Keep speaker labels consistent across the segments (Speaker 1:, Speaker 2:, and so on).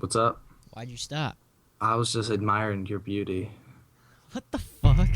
Speaker 1: What's up?
Speaker 2: Why'd you stop?
Speaker 1: I was just admiring your beauty.
Speaker 2: What the fuck?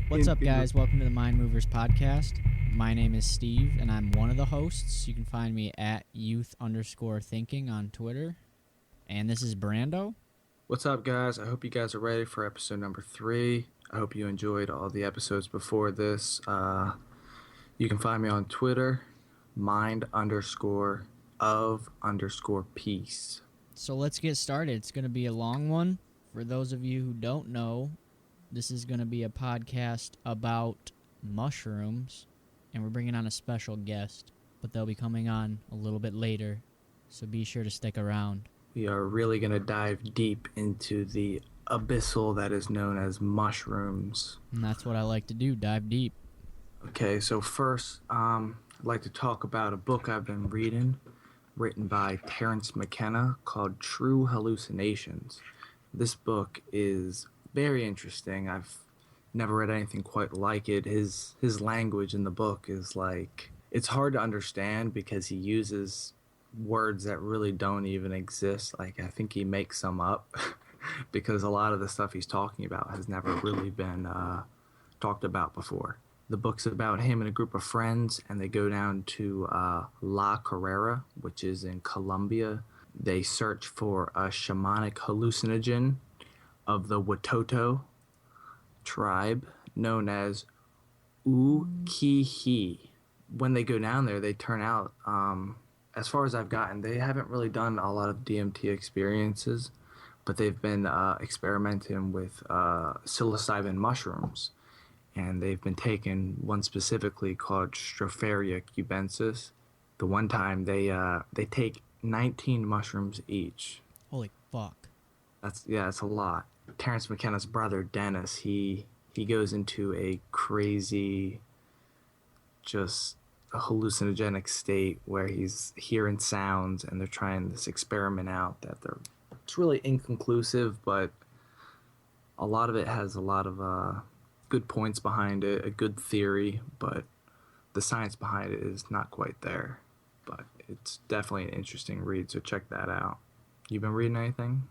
Speaker 2: What's up, guys? Welcome to the Mind Movers podcast. My name is Steve, and I'm one of the hosts. You can find me at youth_thinking on Twitter. And this is Brando.
Speaker 1: What's up, guys? I hope you guys are ready for episode number 3. I hope you enjoyed all the episodes before this. You can find me on Twitter, mind_of_peace.
Speaker 2: So let's get started. It's going to be a long one. For those of you who don't know, this is going to be a podcast about mushrooms, and we're bringing on a special guest, but they'll be coming on a little bit later, so be sure to stick around.
Speaker 1: We are really going to dive deep into the abyssal that is known as mushrooms.
Speaker 2: And that's what I like to do, dive deep.
Speaker 1: Okay, so first, I'd like to talk about a book I've been reading, written by Terence McKenna, called True Hallucinations. This book is very interesting. I've never read anything quite like it. His language in the book is like, it's hard to understand because he uses words that really don't even exist. Like, I think he makes some up because a lot of the stuff he's talking about has never really been talked about before. The book's about him and a group of friends, and they go down to La Carrera, which is in Colombia. They search for a shamanic hallucinogen of the Watoto tribe known as Ukihi. When they go down there, they turn out, as far as I've gotten, they haven't really done a lot of DMT experiences, but they've been experimenting with psilocybin mushrooms, and they've been taking one specifically called Stropharia cubensis. The one time they take 19 mushrooms each.
Speaker 2: Holy fuck.
Speaker 1: That's a lot. Terence McKenna's brother, Dennis, he goes into a crazy, just a hallucinogenic state where he's hearing sounds, and they're trying this experiment out it's really inconclusive, but a lot of it has a lot of good points behind it, a good theory, but the science behind it is not quite there. But it's definitely an interesting read, so check that out. You been reading anything?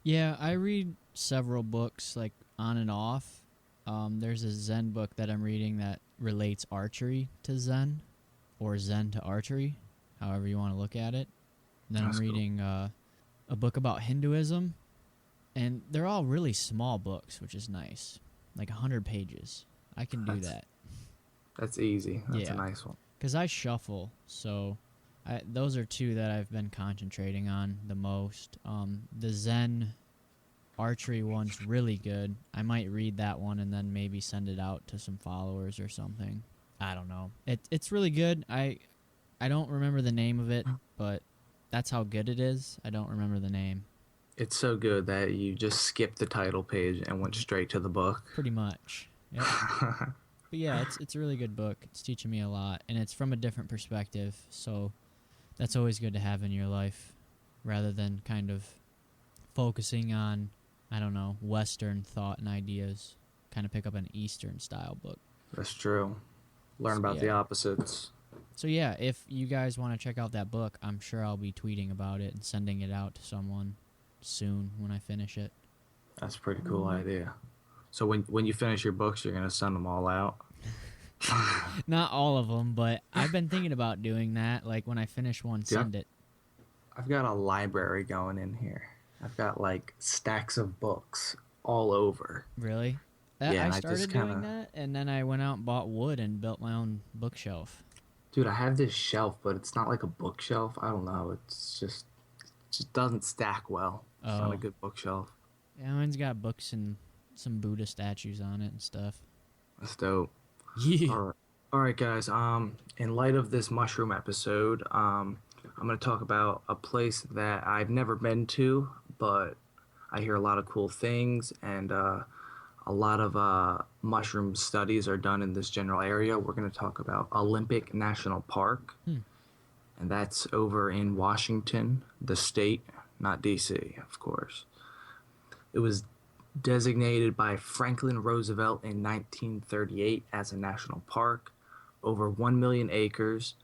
Speaker 2: Yeah, I read several books, like, on and off. There's a Zen book that I'm reading that relates archery to Zen, or Zen to archery, however you want to look at it. Then
Speaker 1: That's
Speaker 2: I'm reading a book about Hinduism, and they're all really small books, which is nice, like 100 pages. I can do that.
Speaker 1: That's easy. That's
Speaker 2: Yeah.
Speaker 1: a nice one.
Speaker 2: Because I shuffle, so those are two that I've been concentrating on the most. The Zen archery one's really good. I might read that one and then maybe send it out to some followers or something. I don't know. It's really good. I don't remember the name of it, but that's how good it is. I don't remember the name.
Speaker 1: It's so good that you just skipped the title page and went straight to the book.
Speaker 2: Pretty much. Yep. But yeah, it's a really good book. It's teaching me a lot, and it's from a different perspective, so that's always good to have in your life, rather than kind of focusing on, I don't know, Western thought and ideas. Kind of pick up an Eastern style book.
Speaker 1: That's true. Learn about the opposites.
Speaker 2: So yeah, if you guys want to check out that book, I'm sure I'll be tweeting about it and sending it out to someone soon when I finish it.
Speaker 1: That's a pretty cool idea. So when you finish your books, you're going to send them all out?
Speaker 2: Not all of them, but I've been thinking about doing that. Like, when I finish one, send it.
Speaker 1: I've got a library going in here. I've got, like, stacks of books all over.
Speaker 2: Really?
Speaker 1: Yeah,
Speaker 2: I started doing that, and then I went out and bought wood and built my own bookshelf.
Speaker 1: Dude, I have this shelf, but it's not like a bookshelf. I don't know. It just doesn't stack well. It's not a good bookshelf.
Speaker 2: Yeah, mine's got books and some Buddha statues on it and stuff.
Speaker 1: That's dope.
Speaker 2: Yeah.
Speaker 1: All right, all right, guys. In light of this mushroom episode, I'm going to talk about a place that I've never been to, but I hear a lot of cool things, and a lot of mushroom studies are done in this general area. We're going to talk about Olympic National Park,
Speaker 2: Hmm.
Speaker 1: and that's over in Washington, the state, not D.C., of course. It was designated by Franklin Roosevelt in 1938 as a national park, over 1 million acres.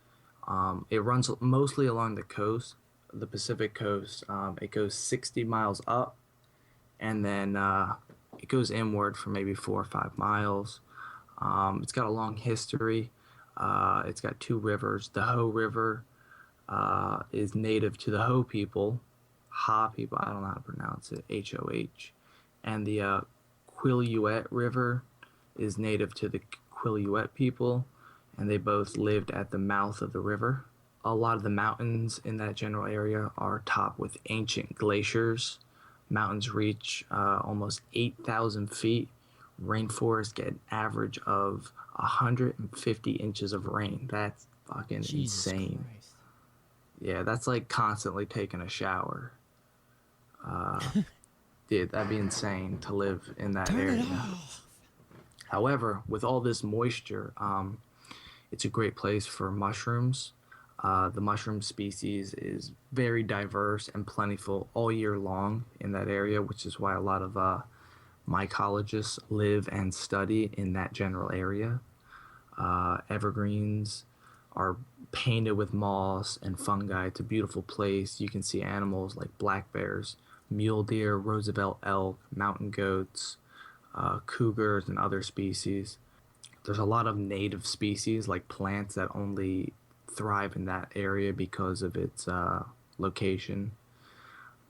Speaker 1: It runs mostly along the coast, the Pacific coast. It goes 60 miles up, and then it goes inward for maybe 4 or 5 miles. It's got a long history. It's got two rivers. The Ho River is native to the Ho people, Ha people. I don't know how to pronounce it. Hoh. And the Quileute River is native to the Quileute people, and they both lived at the mouth of the river. A lot of the mountains in that general area are topped with ancient glaciers. Mountains reach almost 8,000 feet. Rainforests get an average of 150 inches of rain. That's fucking
Speaker 2: Jesus
Speaker 1: insane.
Speaker 2: Christ.
Speaker 1: Yeah, that's like constantly taking a shower. Dude, that'd be insane to live in that
Speaker 2: Turn it
Speaker 1: area.
Speaker 2: off.
Speaker 1: However, with all this moisture, it's a great place for mushrooms. The mushroom species is very diverse and plentiful all year long in that area, which is why a lot of mycologists live and study in that general area. Evergreens are painted with moss and fungi. It's a beautiful place. You can see animals like black bears, mule deer, Roosevelt elk, mountain goats, cougars, and other species. There's a lot of native species like plants that only thrive in that area because of its location.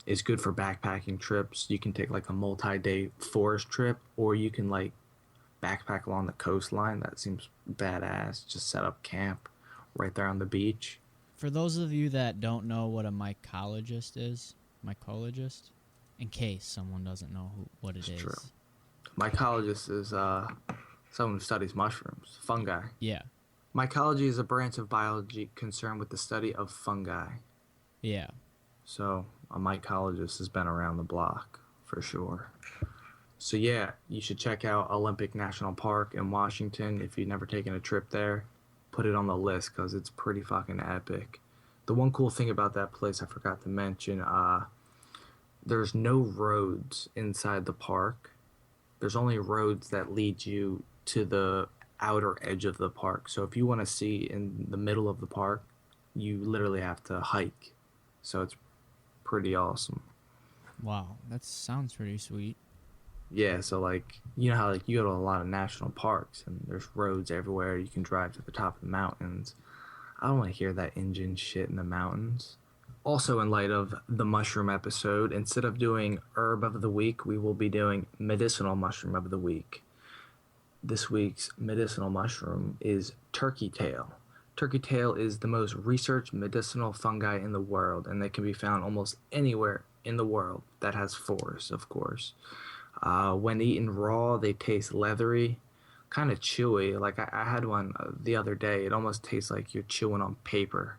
Speaker 1: It's good for backpacking trips. You can take like a multi-day forest trip, or you can like backpack along the coastline. That seems badass. Just set up camp right there on the beach.
Speaker 2: For those of you that don't know what a mycologist, in case someone doesn't know what it
Speaker 1: It's true.
Speaker 2: is.
Speaker 1: Mycologist is someone who studies mushrooms, fungi.
Speaker 2: Yeah.
Speaker 1: Mycology is a branch of biology concerned with the study of fungi.
Speaker 2: Yeah.
Speaker 1: So a mycologist has been around the block for sure. So yeah, you should check out Olympic National Park in Washington if you've never taken a trip there. Put it on the list because it's pretty fucking epic. The one cool thing about that place I forgot to mention, there's no roads inside the park. There's only roads that lead you to the outer edge of the park. So if you want to see in the middle of the park, you literally have to hike. So it's pretty awesome.
Speaker 2: Wow. That sounds pretty sweet.
Speaker 1: Yeah, so like you know how like you go to a lot of national parks and there's roads everywhere. You can drive to the top of the mountains. I don't want to hear that engine shit in the mountains. Also, in light of the mushroom episode, instead of doing herb of the week, we will be doing medicinal mushroom of the week. This week's medicinal mushroom is turkey tail. Turkey tail is the most researched medicinal fungi in the world, and they can be found almost anywhere in the world that has forests, of course. When eaten raw, they taste leathery, kind of chewy. Like I had one the other day. It almost tastes like you're chewing on paper.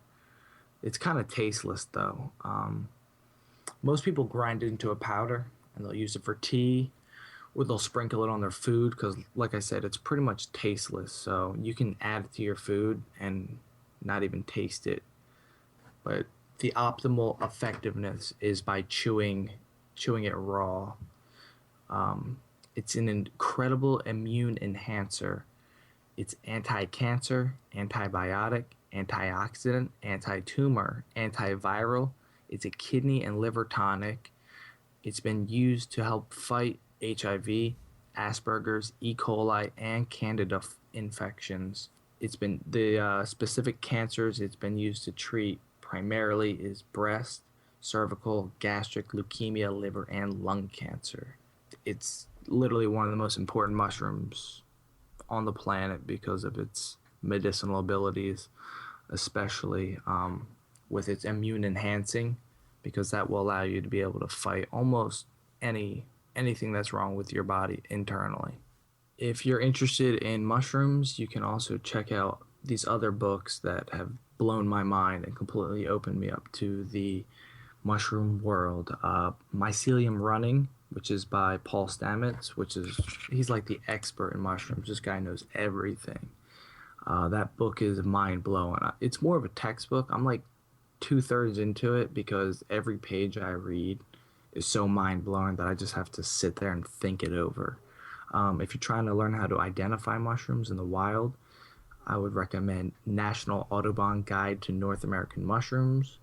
Speaker 1: It's kind of tasteless though. Most people grind it into a powder and they'll use it for tea or they'll sprinkle it on their food because, like I said, it's pretty much tasteless. So you can add it to your food and not even taste it. But the optimal effectiveness is by chewing it raw. It's an incredible immune enhancer. It's anti-cancer, antibiotic, antioxidant, anti-tumor, antiviral. It's a kidney and liver tonic. It's been used to help fight HIV, Asperger's, E. coli, and Candida infections. It's been the specific cancers it's been used to treat primarily is breast, cervical, gastric, leukemia, liver, and lung cancer. It's literally one of the most important mushrooms on the planet because of its medicinal abilities, especially with its immune enhancing, because that will allow you to be able to fight almost anything that's wrong with your body internally. If you're interested in mushrooms, you can also check out these other books that have blown my mind and completely opened me up to the mushroom world. Mycelium Running, which is by Paul Stamets, he's like the expert in mushrooms. This guy knows everything. That book is mind blowing. It's more of a textbook. I'm like 2/3 into it because every page I read is so mind blowing that I just have to sit there and think it over. If you're trying to learn how to identify mushrooms in the wild, I would recommend National Audubon Guide to North American Mushrooms.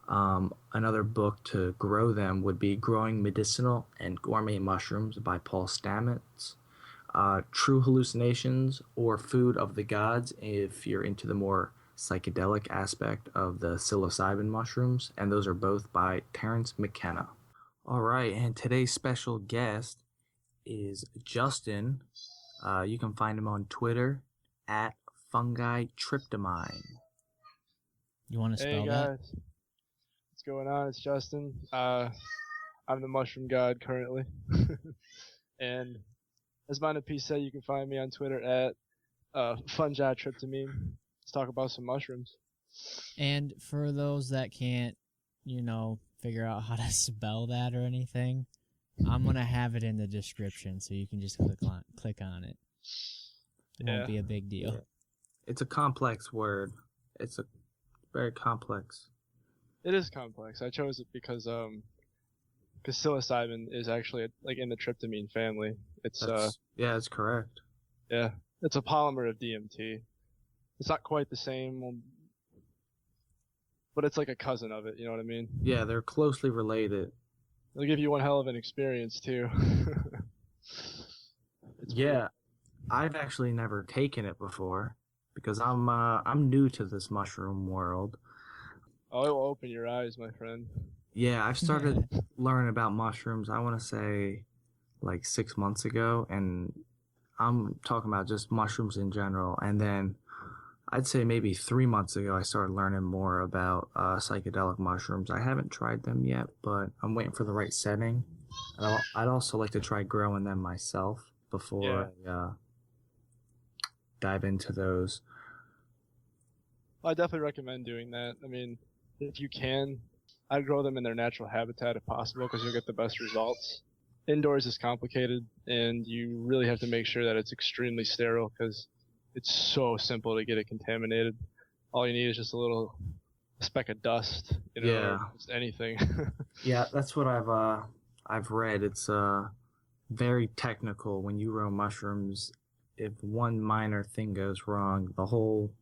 Speaker 1: Another book to grow them would be Growing Medicinal and Gourmet Mushrooms by Paul Stamets. True Hallucinations or Food of the Gods if you're into the more psychedelic aspect of the psilocybin mushrooms, and those are both by Terence McKenna. All right, and today's special guest is Justin. You can find him on Twitter at fungi tryptamine.
Speaker 2: You want to spell
Speaker 3: Hey
Speaker 2: that?
Speaker 3: guys, what's going on? It's Justin. I'm the mushroom god currently, and as Amanita said, you can find me on Twitter at fungi tryptamine. Let's talk about some mushrooms.
Speaker 2: And for those that can't, figure out how to spell that or anything, I'm gonna have it in the description so you can just click on it. It won't be a big deal.
Speaker 1: Yeah. It's a complex word. It's a very complex.
Speaker 3: It is complex. I chose it because psilocybin is actually like in the tryptamine family. It's
Speaker 1: that's correct.
Speaker 3: Yeah, it's a polymer of DMT. It's not quite the same, but it's like a cousin of it. You know what I mean?
Speaker 1: Yeah, they're closely related.
Speaker 3: It'll give you one hell of an experience too.
Speaker 1: Yeah, I've actually never taken it before because I'm new to this mushroom world.
Speaker 3: Oh, it will open your eyes, my friend.
Speaker 1: Yeah, I've started learning about mushrooms, I want to say like 6 months ago, and I'm talking about just mushrooms in general. And then I'd say maybe 3 months ago, I started learning more about psychedelic mushrooms. I haven't tried them yet, but I'm waiting for the right setting. I'd also like to try growing them myself before I dive into those.
Speaker 3: I definitely recommend doing that. I mean, if you can, I'd grow them in their natural habitat if possible because you'll get the best results. Indoors is complicated, and you really have to make sure that it's extremely sterile because it's so simple to get it contaminated. All you need is just a little speck of dust, or just anything.
Speaker 1: Yeah, that's what I've read. It's very technical when you grow mushrooms. If one minor thing goes wrong, the whole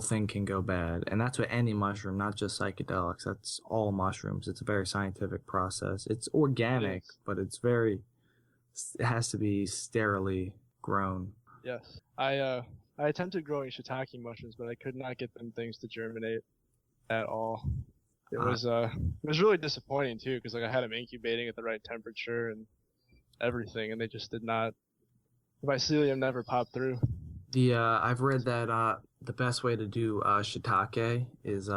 Speaker 1: thing can go bad. And that's with any mushroom, not just psychedelics. That's all mushrooms. It's a very scientific process. It's organic, but it has to be sterilely grown.
Speaker 3: Yes. I attempted growing shiitake mushrooms, but I could not get them things to germinate at all. It was really disappointing too, because I had them incubating at the right temperature and everything, and they just did not. The mycelium never popped through.
Speaker 1: I've read that the best way to do shiitake is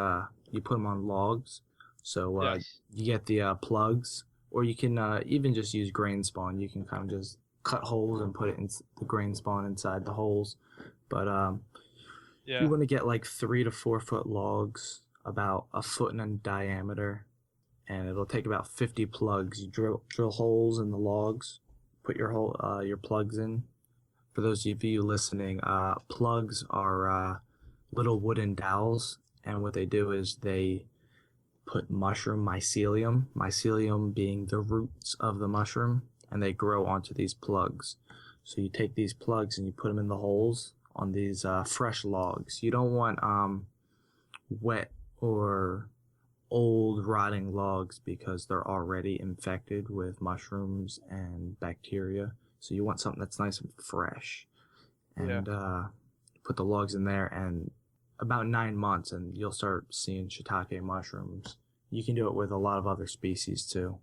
Speaker 1: you put them on logs. So you get the plugs, or you can even just use grain spawn. You can kind of just cut holes and put it in the grain spawn inside the holes. But you want to get like 3 to 4 foot logs, about a foot in diameter, and it'll take about 50 plugs. You drill holes in the logs, put your plugs in. For those of you listening, plugs are little wooden dowels, and what they do is they put mushroom mycelium being the roots of the mushroom, and they grow onto these plugs. So you take these plugs and you put them in the holes on these fresh logs. You don't want wet or old rotting logs because they're already infected with mushrooms and bacteria. So you want something that's nice and fresh. And put the logs in there, and about 9 months and you'll start seeing shiitake mushrooms. You can do it with a lot of other species too.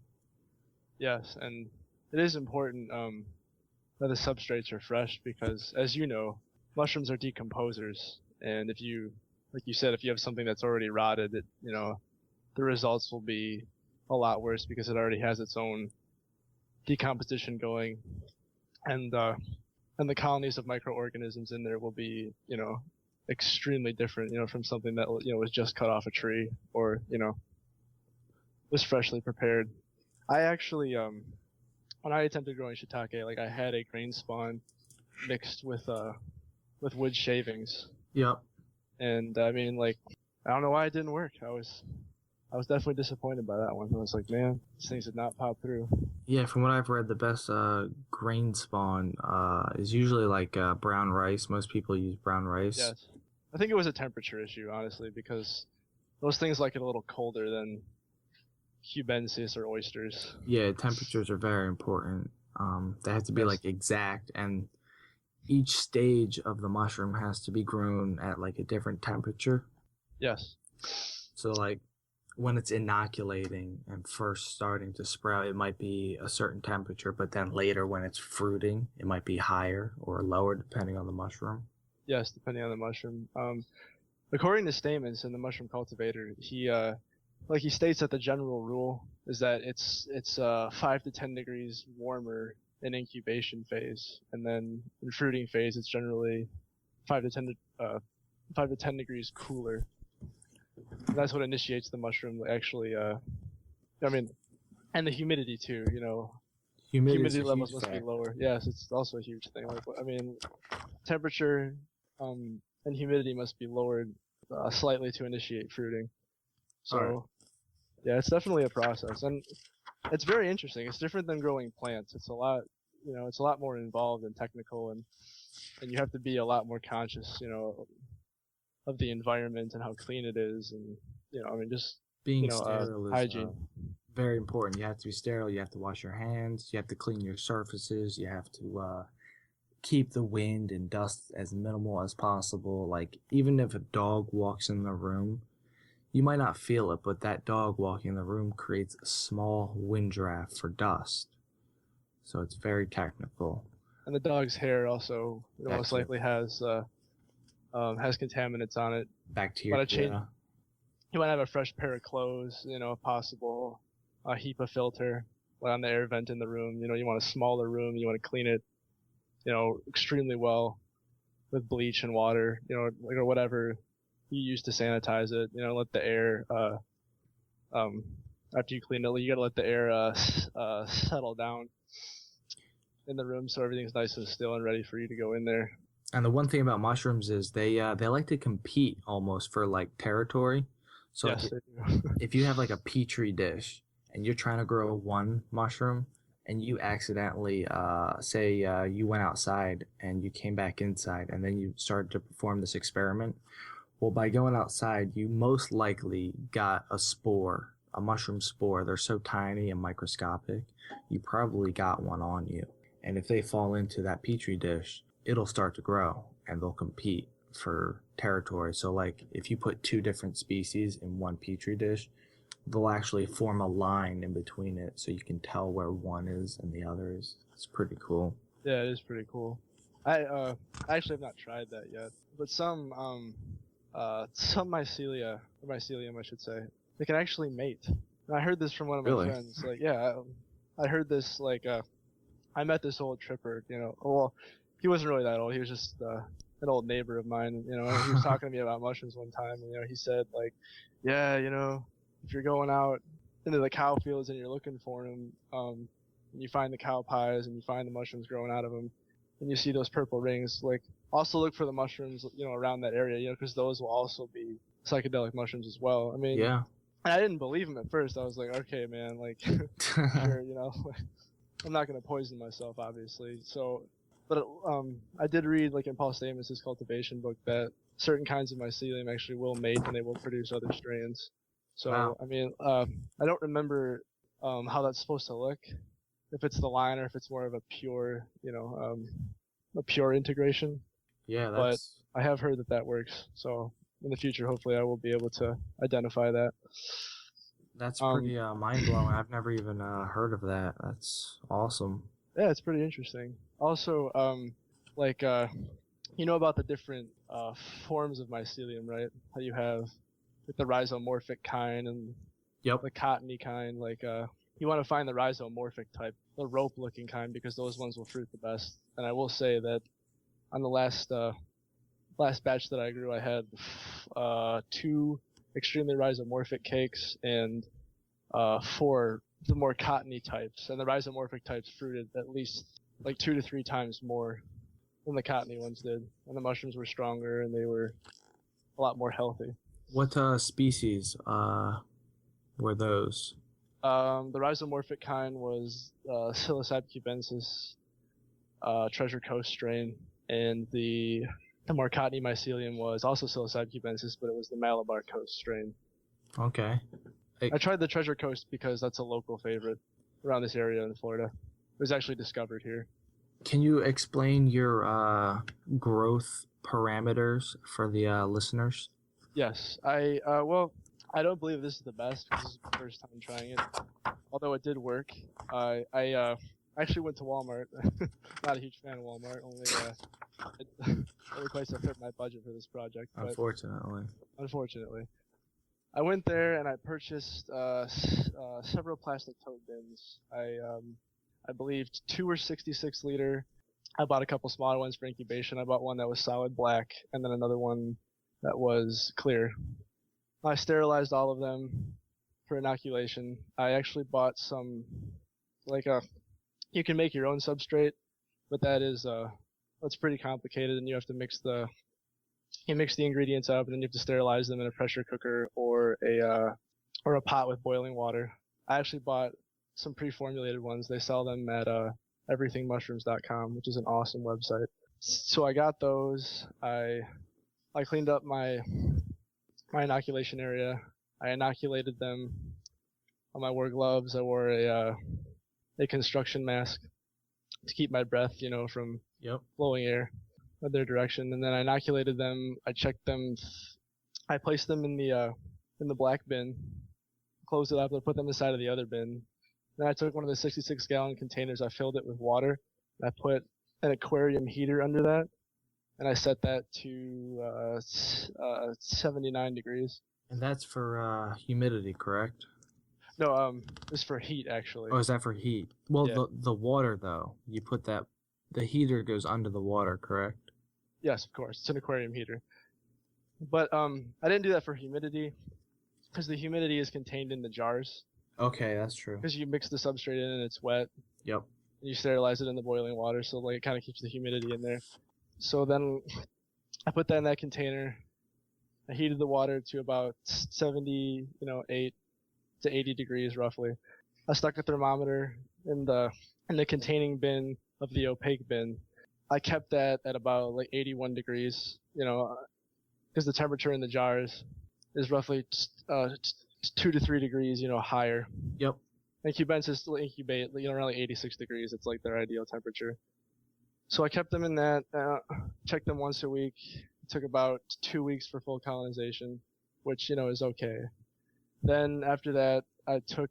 Speaker 3: Yes, and it is important that the substrates are fresh because, as you know, mushrooms are decomposers, and if you, like you said, if you have something that's already rotted, the results will be a lot worse because it already has its own decomposition going. And and the colonies of microorganisms in there will be, extremely different, from something that, was just cut off a tree or, was freshly prepared. I actually, when I attempted growing shiitake, like I had a grain spawn mixed with wood shavings.
Speaker 1: Yep.
Speaker 3: And I mean, like, I don't know why it didn't work. I was definitely disappointed by that one. I was like, man, these things did not pop through.
Speaker 1: Yeah, from what I've read, the best grain spawn is usually like brown rice. Most people use brown rice.
Speaker 3: Yes. I think it was a temperature issue, honestly, because those things like it a little colder than cubensis or oysters.
Speaker 1: Yeah, temperatures are very important. They have to be like exact, and each stage of the mushroom has to be grown at like a different temperature.
Speaker 3: Yes.
Speaker 1: So like when it's inoculating and first starting to sprout, it might be a certain temperature, but then later when it's fruiting, it might be higher or lower depending on the mushroom.
Speaker 3: Yes, depending on the mushroom. According to Stamens in the Mushroom Cultivator, he states that the general rule is that it's 5 to 10 degrees warmer in incubation phase, and then in fruiting phase it's generally 5 to 10 degrees cooler. And that's what initiates the mushroom actually. And the humidity too. Humidity levels must be lower. Yes, it's also a huge thing. Like, temperature and humidity must be lowered slightly to initiate fruiting. So,
Speaker 1: right.
Speaker 3: Yeah, it's definitely a process, and it's very interesting. It's different than growing plants. It's a lot, it's a lot more involved and technical, and you have to be a lot more conscious, of the environment and how clean it is, and just
Speaker 1: being sterile is
Speaker 3: hygiene.
Speaker 1: Very important. You have to be sterile. You have to wash your hands. You have to clean your surfaces. You have to keep the wind and dust as minimal as possible. Like even if a dog walks in the room, you might not feel it, but that dog walking in the room creates a small wind draft for dust. So it's very technical.
Speaker 3: And the dog's hair also most likely has contaminants on it.
Speaker 1: Bacteria.
Speaker 3: You want to have a fresh pair of clothes, if possible, a HEPA filter on the air vent in the room. You want a smaller room. You want to clean it, extremely well with bleach and water, or whatever you use to sanitize it. Let the air, after you clean it, you gotta let the air settle down in the room so everything's nice and still and ready for you to go in there.
Speaker 1: And the one thing about mushrooms is they like to compete almost for like territory. So
Speaker 3: yes,
Speaker 1: if you have like a petri dish and you're trying to grow one mushroom and you accidentally say you went outside and you came back inside and then you started to perform this experiment, well, by going outside you most likely got a spore, a mushroom spore. They're so tiny and microscopic, you probably got one on you, and if they fall into that petri dish, it'll start to grow and they'll compete for territory. So like if you put two different species in one petri dish, they'll actually form a line in between it so you can tell where one is and the other is. It's pretty cool.
Speaker 3: Yeah, it is pretty cool. I actually have not tried that yet, but some mycelium I should say, they can actually mate. And I heard this from one of my friends. Like, yeah, I heard this, like, I met this old tripper, well, he wasn't really that old, he was just an old neighbor of mine, and he was talking to me about mushrooms one time, and he said, like, yeah, if you're going out into the cow fields and you're looking for them, and you find the cow pies and you find the mushrooms growing out of them, and you see those purple rings, like, also look for the mushrooms, around that area, because those will also be psychedelic mushrooms as well. I mean,
Speaker 1: yeah.
Speaker 3: And I didn't believe him at first. I was like, okay, man, like, sure, I'm not gonna poison myself, obviously. So, but I did read, like, in Paul Stamens' cultivation book, that certain kinds of mycelium actually will mate and they will produce other strains. So, wow. I mean, I don't remember how that's supposed to look, if it's the line or if it's more of a pure, a pure integration.
Speaker 1: Yeah, that's...
Speaker 3: But I have heard that works. So in the future, hopefully, I will be able to identify that.
Speaker 1: That's pretty mind-blowing. I've never even heard of that. That's awesome.
Speaker 3: Yeah, it's pretty interesting. Also, about the different forms of mycelium, right? How you have the rhizomorphic kind and the cottony kind. Like, you want to find the rhizomorphic type, the rope-looking kind, because those ones will fruit the best. And I will say that on the last batch that I grew, I had 2 extremely rhizomorphic cakes and 4 the more cottony types, and the rhizomorphic types fruited at least like 2 to 3 times more than the cottony ones did, and the mushrooms were stronger and they were a lot more healthy.
Speaker 1: What species were those?
Speaker 3: The rhizomorphic kind was Psilocybe cubensis, Treasure Coast strain, and the more cottony mycelium was also Psilocybe cubensis, but it was the Malabar Coast strain.
Speaker 1: Okay.
Speaker 3: I tried the Treasure Coast because that's a local favorite around this area in Florida. It was actually discovered here.
Speaker 1: Can you explain your growth parameters for the listeners?
Speaker 3: Yes, I don't believe this is the best because this is my first time trying it. Although it did work. I actually went to Walmart. Not a huge fan of Walmart. Only place that fit my budget for this project. But unfortunately. I went there and I purchased several plastic tote bins. I believe 2 were 66 liter. I bought a couple smaller ones for incubation. I bought one that was solid black and then another one that was clear. I sterilized all of them for inoculation. I actually bought some, you can make your own substrate, but that's pretty complicated, and you have to mix the ingredients up, and then you have to sterilize them in a pressure cooker or a pot with boiling water. I actually bought some pre-formulated ones. They sell them at everythingmushrooms.com, which is an awesome website. So I got those. I cleaned up my inoculation area. I inoculated them. On my wore gloves. I wore a construction mask to keep my breath, from blowing air in their direction. And then I inoculated them. I checked them. I placed them in the black bin, closed it up, and put them inside of the other bin. Then I took one of the 66-gallon containers. I filled it with water. And I put an aquarium heater under that, and I set that to 79 degrees.
Speaker 1: And that's for humidity, correct?
Speaker 3: No, it's for heat, actually.
Speaker 1: Oh, is that for heat? Well,
Speaker 3: yeah.
Speaker 1: the water, though, you put that, the heater goes under the water, correct?
Speaker 3: Yes, of course. It's an aquarium heater. But I didn't do that for humidity, because the humidity is contained in the jars.
Speaker 1: Okay, that's true.
Speaker 3: Because you mix the substrate in and it's wet.
Speaker 1: Yep.
Speaker 3: And you sterilize it in the boiling water, so it kind of keeps the humidity in there. So then I put that in that container. I heated the water to about 8 to 80 degrees roughly. I stuck a thermometer in the containing bin of the opaque bin. I kept that at about 81 degrees, because the temperature in the jars is roughly 2 to 3 degrees, higher.
Speaker 1: Yep.
Speaker 3: And cubensis will incubate, around 86 degrees. It's their ideal temperature. So I kept them in that, checked them once a week. It took about 2 weeks for full colonization, which, is okay. Then after that, I took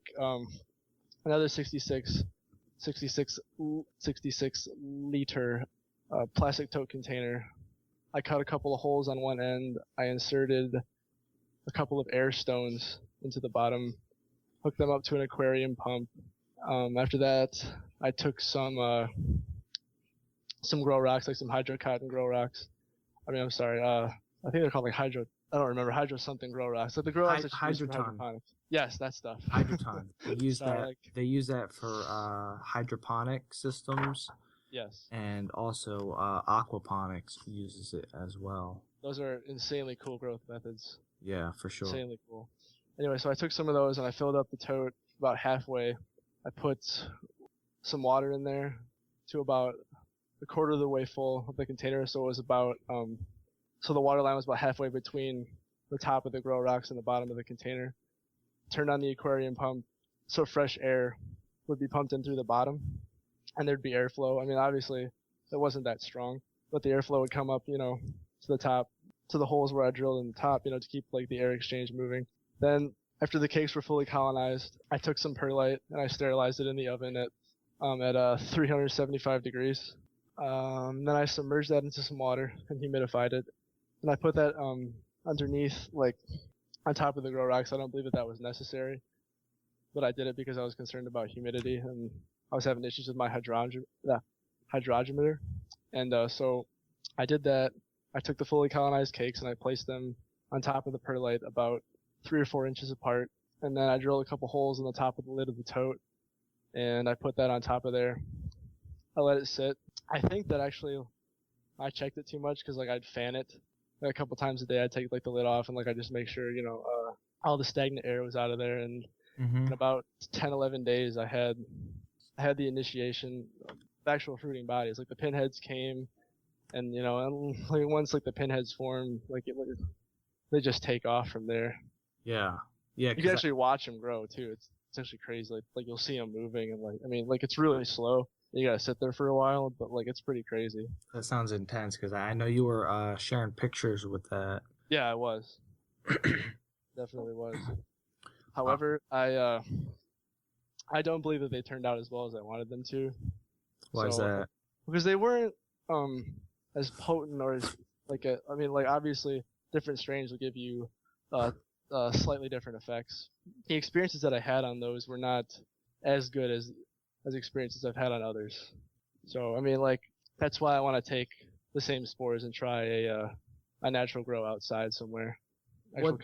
Speaker 3: another 66 liter plastic tote container. I cut a couple of holes on one end. I inserted a couple of air stones into the bottom, hooked them up to an aquarium pump. After that, I took some grow rocks, some hydrocotton grow rocks. I think they're called hydro. I don't remember, hydro something grow rocks. So the grow rocks that you use for hydroponics. Yes, that stuff.
Speaker 1: Hydroton. They use that for hydroponic systems.
Speaker 3: Yes.
Speaker 1: And also aquaponics uses it as well.
Speaker 3: Those are insanely cool growth methods.
Speaker 1: Yeah, for sure.
Speaker 3: Insanely cool. Anyway, so I took some of those and I filled up the tote about halfway. I put some water in there to about a quarter of the way full of the container, so it was about so the water line was about halfway between the top of the grow rocks and the bottom of the container. Turned on the aquarium pump so fresh air would be pumped in through the bottom and there'd be airflow. I mean, obviously it wasn't that strong, but the airflow would come up, to the top, to the holes where I drilled in the top, to keep the air exchange moving. Then after the cakes were fully colonized, I took some perlite and I sterilized it in the oven at 375 degrees. Then I submerged that into some water and humidified it. And I put that underneath, on top of the grow rocks. I don't believe that was necessary, but I did it because I was concerned about humidity and I was having issues with my hydrometer. And so I did that. I took the fully colonized cakes and I placed them on top of the perlite about 3 or 4 inches apart. And then I drilled a couple holes in the top of the lid of the tote, and I put that on top of there. I let it sit. I think that actually I checked it too much because like I'd fan it a couple times a day. I'd take like the lid off and like I just make sure all the stagnant air was out of there. And in about 10, 11 days, I had the initiation of actual fruiting bodies. Like the pinheads came, and and like once like the pinheads form, like they just take off from there.
Speaker 1: Yeah.
Speaker 3: You can actually watch them grow too. It's actually crazy. Like you'll see them moving, and like it's really slow. You gotta sit there for a while, but like it's pretty crazy.
Speaker 1: That sounds intense because I know you were sharing pictures with that.
Speaker 3: Yeah, I was. Definitely was. However, I don't believe that they turned out as well as I wanted them to.
Speaker 1: Why is that?
Speaker 3: Because they weren't as potent or as obviously different strains will give you slightly different effects. The experiences that I had on those were not as good as experiences I've had on others. So that's why I want to take the same spores and try a natural grow outside somewhere.
Speaker 1: What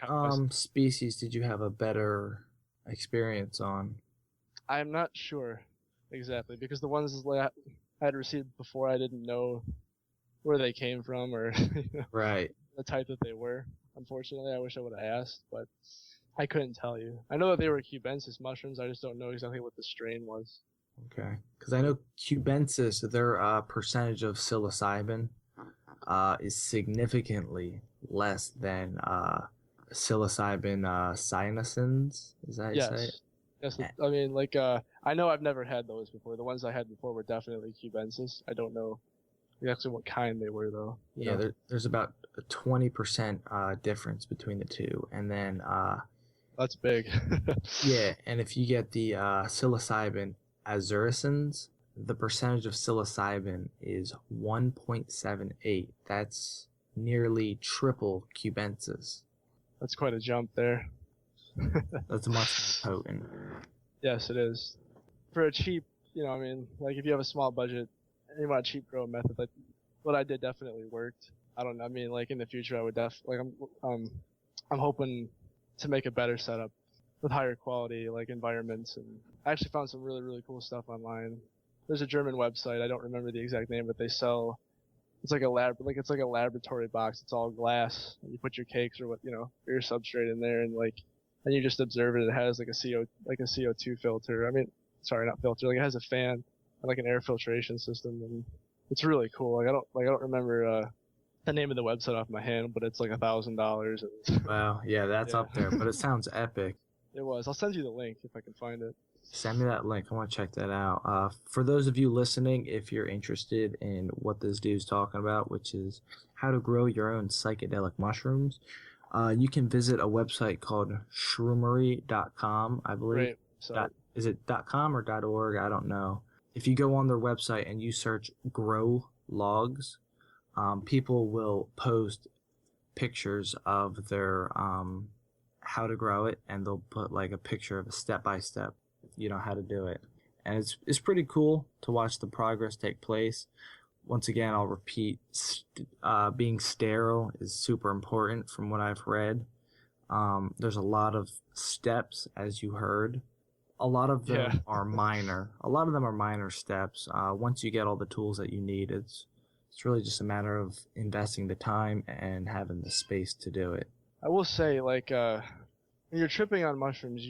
Speaker 1: species did you have a better experience on?
Speaker 3: I'm not sure exactly, because the ones I had received before, I didn't know where they came from or
Speaker 1: right,
Speaker 3: the type that they were. Unfortunately, I wish I would have asked, but I couldn't tell you. I know that they were cubensis mushrooms. I just don't know exactly what the strain was.
Speaker 1: Okay, because I know cubensis, their percentage of psilocybin is signicantly less than psilocybin cyanesins. Is that how you say it?
Speaker 3: Yes. I know I've never had those before. The ones I had before were definitely cubensis. I don't know exactly what kind they were, though.
Speaker 1: Yeah, there's about a 20% difference between the two, and then
Speaker 3: that's big.
Speaker 1: yeah, and if you get the psilocybin azuricins, the percentage of psilocybin is 1.78. That's nearly triple cubensis.
Speaker 3: That's quite a jump there.
Speaker 1: That's much more potent.
Speaker 3: Yes, it is. For a cheap, if you have a small budget and you want a cheap grow method, like what I did definitely worked. I don't know. In the future, I would I'm hoping to make a better setup with higher quality, environments. And I actually found some really, really cool stuff online. There's a German website. I don't remember the exact name, but they sell. It's like a laboratory box. It's all glass. And you put your cakes or your substrate in there, and and you just observe it. It has a CO2 filter. Sorry, not filter. It has a fan and an air filtration system, and it's really cool. I don't remember the name of the website off my hand, but it's $1,000.
Speaker 1: Wow, yeah, that's up there. But it sounds epic.
Speaker 3: It was. I'll send you the link if I can find it.
Speaker 1: Send me that link. I want to check that out. For those of you listening, if you're interested in what this dude's talking about, which is how to grow your own psychedelic mushrooms, you can visit a website called shroomery.com, I believe.
Speaker 3: Right. So,
Speaker 1: is it .com or .org? I don't know. If you go on their website and you search grow logs, people will post pictures of their how to grow it, and they'll put a picture of a step-by-step, how to do it. And it's pretty cool to watch the progress take place. Once again, I'll repeat, being sterile is super important from what I've read. There's a lot of steps, as you heard. A lot of them are minor. A lot of them are minor steps. Once you get all the tools that you need, it's really just a matter of investing the time and having the space to do it.
Speaker 3: I will say, when you're tripping on mushrooms,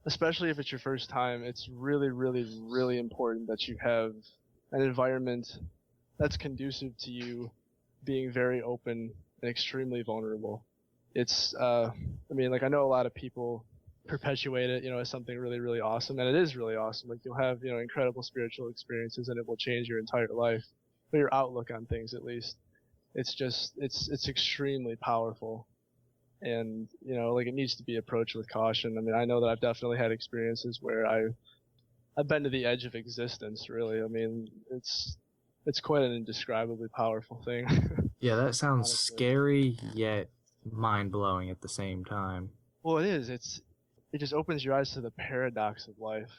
Speaker 3: especially if it's your first time, it's really, really, really important that you have an environment that's conducive to you being very open and extremely vulnerable. It's, I know a lot of people perpetuate it, as something really, really awesome, and it is really awesome. You'll have, incredible spiritual experiences, and it will change your entire life, or your outlook on things, at least. It's just, it's extremely powerful. And, it needs to be approached with caution. I know that I've definitely had experiences where I've been to the edge of existence, really. It's quite an indescribably powerful thing.
Speaker 1: Yeah, that sounds scary, yet mind-blowing at the same time.
Speaker 3: Well, it is. It just opens your eyes to the paradox of life.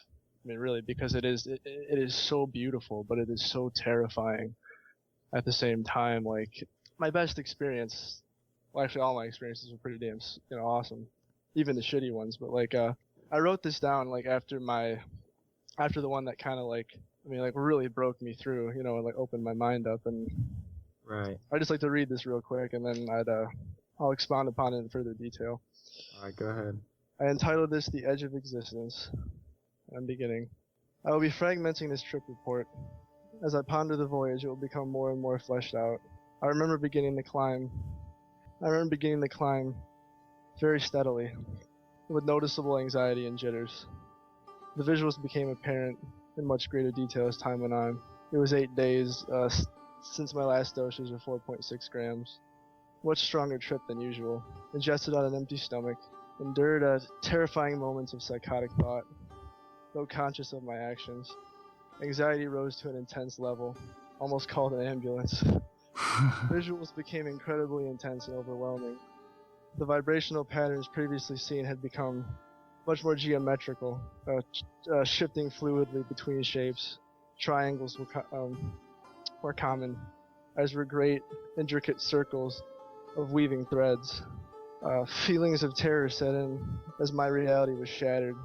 Speaker 3: Really, because it is so beautiful, but it is so terrifying at the same time, like my best experience, well, actually all my experiences were pretty damn, awesome, even the shitty ones. But like, I wrote this down like after the one that kind of like, really broke me through, and like opened my mind up. And
Speaker 1: Right.
Speaker 3: I just like to read this real quick, and then I'll expound upon it in further detail.
Speaker 1: All right, go ahead.
Speaker 3: I entitled this "The Edge of Existence." I'm beginning. I will be fragmenting this trip report. As I ponder the voyage, it will become more and more fleshed out. I remember beginning the climb very steadily, with noticeable anxiety and jitters. The visuals became apparent in much greater detail as time went on. It was 8 days since my last dosage of 4.6 grams. Much stronger trip than usual. Ingested on an empty stomach. Endured terrifying moments of psychotic thought. Though conscious of my actions. Anxiety rose to an intense level. Almost called an ambulance. Visuals became incredibly intense and overwhelming. The vibrational patterns previously seen had become much more geometrical, shifting fluidly between shapes. Triangles were common, as were great, intricate circles of weaving threads. Feelings of terror set in as my reality was shattered.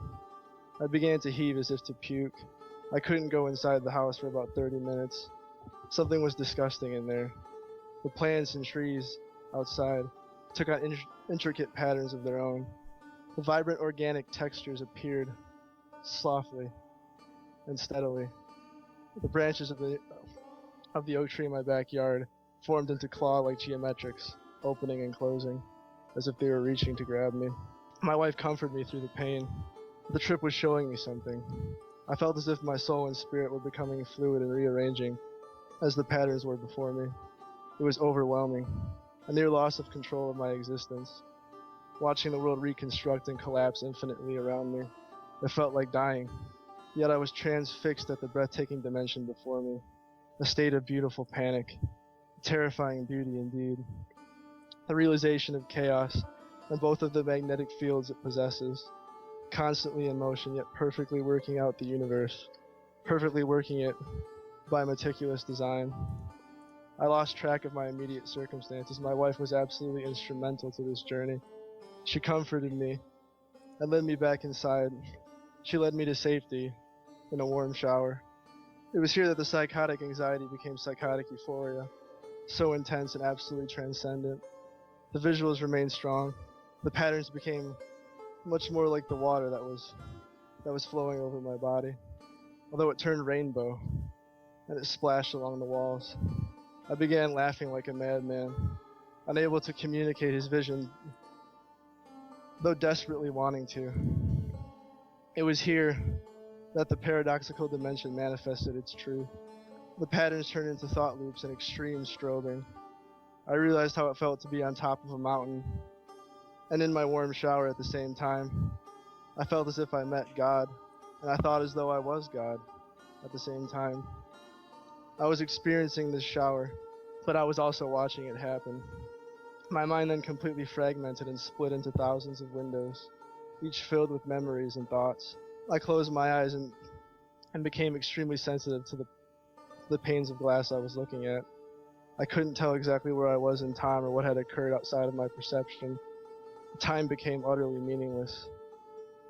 Speaker 3: I began to heave as if to puke. I couldn't go inside the house for about 30 minutes. Something was disgusting in there. The plants and trees outside took on intricate patterns of their own. The vibrant organic textures appeared softly and steadily. The branches of the oak tree in my backyard formed into claw-like geometrics, opening and closing, as if they were reaching to grab me. My wife comforted me through the pain. The trip was showing me something. I felt as if my soul and spirit were becoming fluid and rearranging as the patterns were before me. It was overwhelming, a near loss of control of my existence. Watching the world reconstruct and collapse infinitely around me, it felt like dying. Yet I was transfixed at the breathtaking dimension before me, a state of beautiful panic, terrifying beauty indeed. The realization of chaos and both of the magnetic fields it possesses, constantly in motion yet perfectly working out the universe, perfectly working it by meticulous design. I lost track of my immediate circumstances. My wife was absolutely instrumental to this journey. She comforted me and led me back inside. She led me to safety in a warm shower. It was here that the psychotic anxiety became psychotic euphoria, so intense and absolutely transcendent. The visuals remained strong. The patterns became much more like the water that was flowing over my body, although it turned rainbow and it splashed along the walls. I began laughing like a madman, unable to communicate his vision, though desperately wanting to. It was here that the paradoxical dimension manifested its truth. The patterns turned into thought loops and extreme strobing. I realized how it felt to be on top of a mountain, and in my warm shower at the same time. I felt as if I met God, and I thought as though I was God at the same time. I was experiencing this shower, but I was also watching it happen. My mind then completely fragmented and split into thousands of windows, each filled with memories and thoughts. I closed my eyes and became extremely sensitive to the panes of glass I was looking at. I couldn't tell exactly where I was in time or what had occurred outside of my perception. Time became utterly meaningless,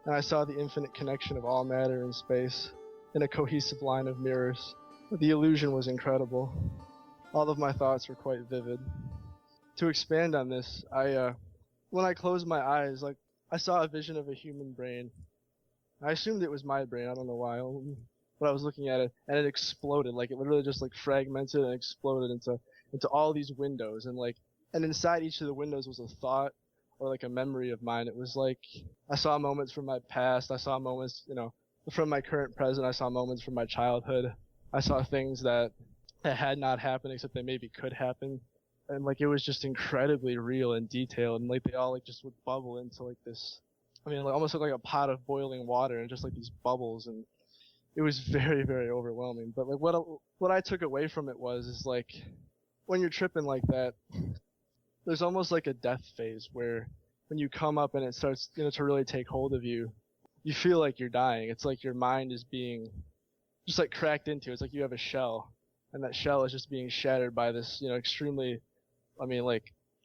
Speaker 3: and I saw the infinite connection of all matter and space in a cohesive line of mirrors. The illusion was incredible. All of my thoughts were quite vivid. To expand on this, when I closed my eyes, I saw a vision of a human brain. I assumed it was my brain, I don't know why, but I was looking at it, and it exploded. It literally just fragmented and exploded into all these windows, and inside each of the windows was a thought or a memory of mine. It was I saw moments from my past, I saw moments, from my current present, I saw moments from my childhood. I saw things that had not happened except they maybe could happen. And it was just incredibly real and detailed, and they all just would bubble into this, almost like a pot of boiling water, and just these bubbles, and it was very, very overwhelming. But what I took away from it is when you're tripping like that, there's almost a death phase where when you come up and it starts to really take hold of you, you feel like you're dying. It's like your mind is being just cracked into. It's like you have a shell, and that shell is just being shattered by this, extremely,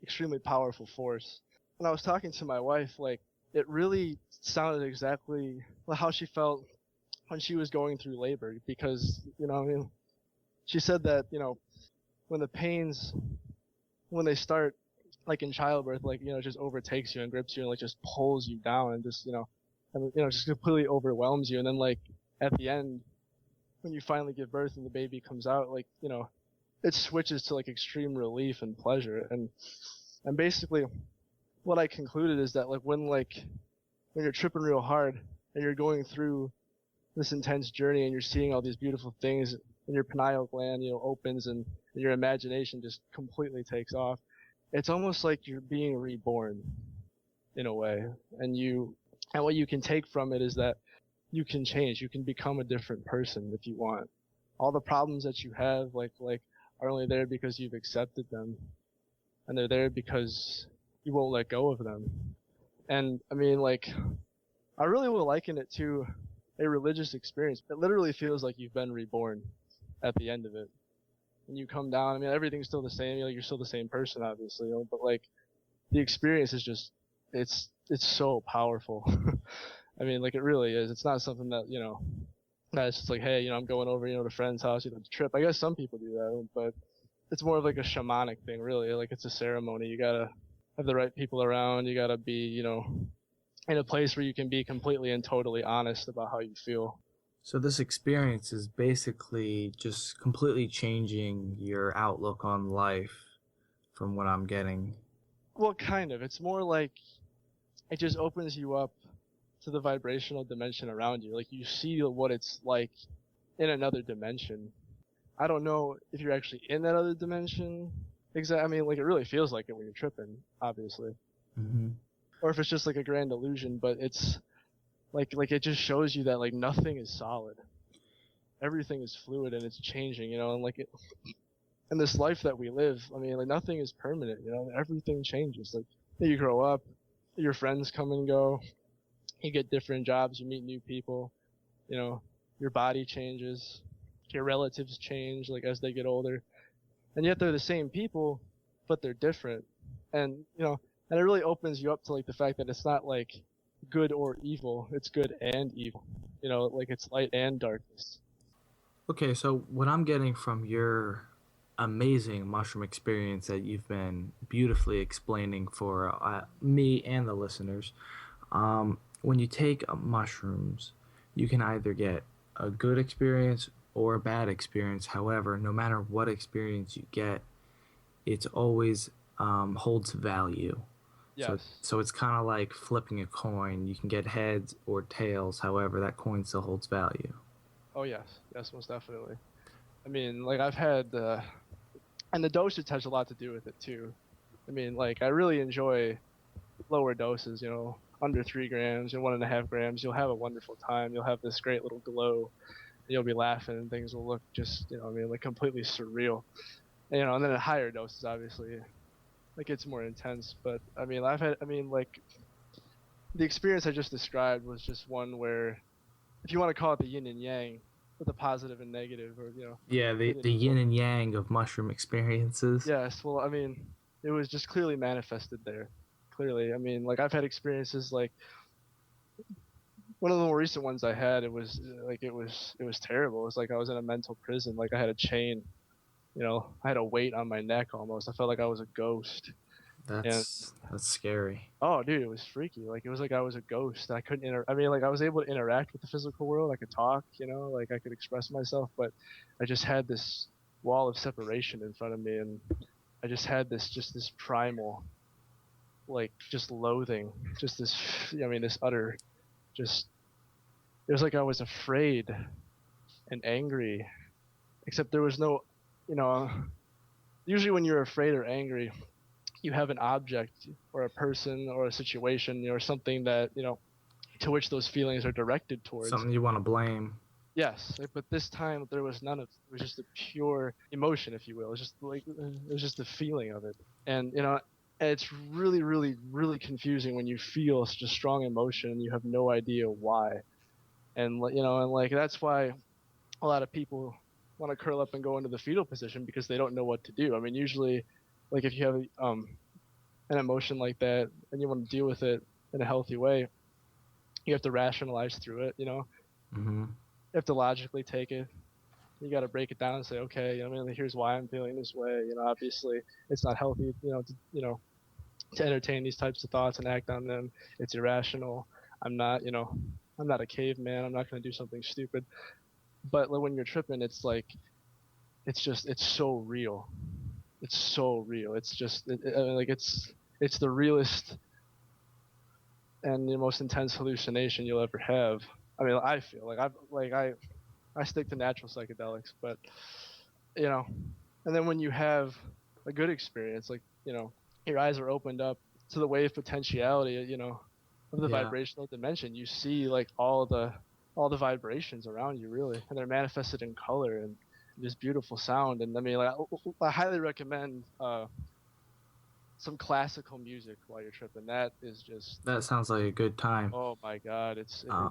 Speaker 3: extremely powerful force. When I was talking to my wife, like, it really sounded exactly how she felt when she was going through labor, because, she said that, when the pains, when they start, like in childbirth, like, it just overtakes you and grips you and like just pulls you down and just, just completely overwhelms you. And then like at the end, when you finally give birth and the baby comes out, like, it switches to like extreme relief and pleasure. And basically what I concluded is that like when you're tripping real hard and you're going through this intense journey and you're seeing all these beautiful things and your pineal gland, opens and your imagination just completely takes off. It's almost like you're being reborn in a way. And what you can take from it is that you can change. You can become a different person if you want. All the problems that you have, are only there because you've accepted them. And they're there because you won't let go of them. And, I really will liken it to a religious experience. It literally feels like you've been reborn at the end of it. And you come down, everything's still the same, you're still the same person, obviously, but, the experience is just, it's so powerful. It really is. It's not something that, that it's just like, hey, I'm going over, to a friend's house, to trip. I guess some people do that, but it's more of like a shamanic thing, really. Like, it's a ceremony. You gotta have the right people around. You gotta be, in a place where you can be completely and totally honest about how you feel.
Speaker 1: So this experience is basically just completely changing your outlook on life from what I'm getting.
Speaker 3: Well, kind of. It's more like it just opens you up to the vibrational dimension around you. Like, you see what it's like in another dimension. I don't know if you're actually in that other dimension. It really feels like it when you're tripping, obviously.
Speaker 1: Mm-hmm.
Speaker 3: Or if it's just like a grand illusion, but it's like it just shows you that like nothing is solid. Everything is fluid and it's changing, and in this life that we live, nothing is permanent, everything changes. Like, you grow up, your friends come and go, you get different jobs, you meet new people, your body changes, your relatives change, like, as they get older, and yet they're the same people, but they're different. And, and it really opens you up to like the fact that it's not like good or evil, it's good and evil, it's light and darkness.
Speaker 1: Okay, so what I'm getting from your amazing mushroom experience that you've been beautifully explaining for me and the listeners, when you take mushrooms, you can either get a good experience or a bad experience. However, no matter what experience you get, it's always holds value.
Speaker 3: Yes.
Speaker 1: So it's kind of like flipping a coin. You can get heads or tails. However, that coin still holds value.
Speaker 3: Oh, yes, most definitely. I've had, and the dosage has a lot to do with it too. I really enjoy lower doses, under 3 grams and 1.5 grams. You'll have a wonderful time. You'll have this great little glow. You'll be laughing and things will look just, completely surreal. And then at higher doses, obviously, it gets more intense. But, the experience I just described was just one where, if you want to call it the yin and yang, with the positive and negative, or,
Speaker 1: Yeah, the yin and yang of mushroom experiences.
Speaker 3: Yes, well, it was just clearly manifested there. Clearly, I've had experiences like one of the more recent ones I had. It was terrible. It was like I was in a mental prison. Like, I had a chain, I had a weight on my neck almost. I felt like I was a ghost.
Speaker 1: That's scary.
Speaker 3: Oh, dude, it was freaky. Like, it was like I was a ghost. I couldn't I was able to interact with the physical world. I could talk, I could express myself, but I just had this wall of separation in front of me, and I just had this primal, just loathing, just this, this utter, just, it was like I was afraid and angry, except there was no, usually when you're afraid or angry, you have an object or a person or a situation or something that, to which those feelings are directed towards.
Speaker 1: Something you want to blame.
Speaker 3: Yes, but this time there was none of it. It was just a pure emotion, if you will. It was just the feeling of it. And, it's really, really, really confusing when you feel such a strong emotion and you have no idea why. And, that's why a lot of people, want to curl up and go into the fetal position because they don't know what to do. I mean, usually, like if you have an emotion like that and you want to deal with it in a healthy way, you have to rationalize through it.
Speaker 1: Mm-hmm.
Speaker 3: You have to logically take it. You got to break it down and say, okay, I mean, here's why I'm feeling this way. Obviously, it's not healthy. To entertain these types of thoughts and act on them. It's irrational. I'm not, I'm not a caveman. I'm not going to do something stupid. But when you're tripping, it's like, it's so real. It's so real. It's just like it's the realest and the most intense hallucination you'll ever have. I mean, I feel like I stick to natural psychedelics, but and then when you have a good experience, like your eyes are opened up to the wave potentiality, of the
Speaker 1: Yeah.
Speaker 3: vibrational dimension. You see like all the vibrations around you, really, and they're manifested in color and this beautiful sound. And I mean, like, I highly recommend some classical music while you're tripping. That is just,
Speaker 1: That sounds like a good time.
Speaker 3: oh my God,
Speaker 1: Uh,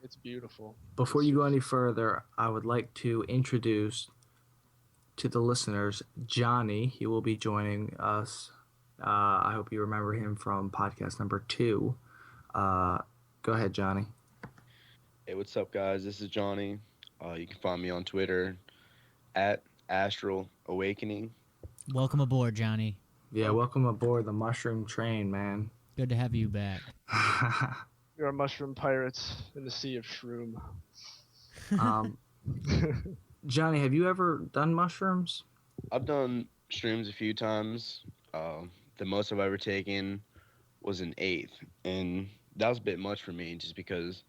Speaker 3: it's beautiful.
Speaker 1: Before
Speaker 3: It's
Speaker 1: you go
Speaker 3: just,
Speaker 1: any further, I would like to introduce to the listeners Johnny. He will be joining us. I hope you remember him from podcast number 2. Go ahead, Johnny.
Speaker 4: Hey, what's up, guys? This is Johnny. You can find me on Twitter at Astral Awakening.
Speaker 2: Welcome aboard, Johnny.
Speaker 1: Yeah, welcome aboard the mushroom train, man.
Speaker 2: Good to have you back.
Speaker 3: we are mushroom pirates in the sea of shroom.
Speaker 1: um, Johnny, have you ever done mushrooms?
Speaker 4: I've done shrooms a few times. The most I've ever taken was an eighth, and that was a bit much for me just because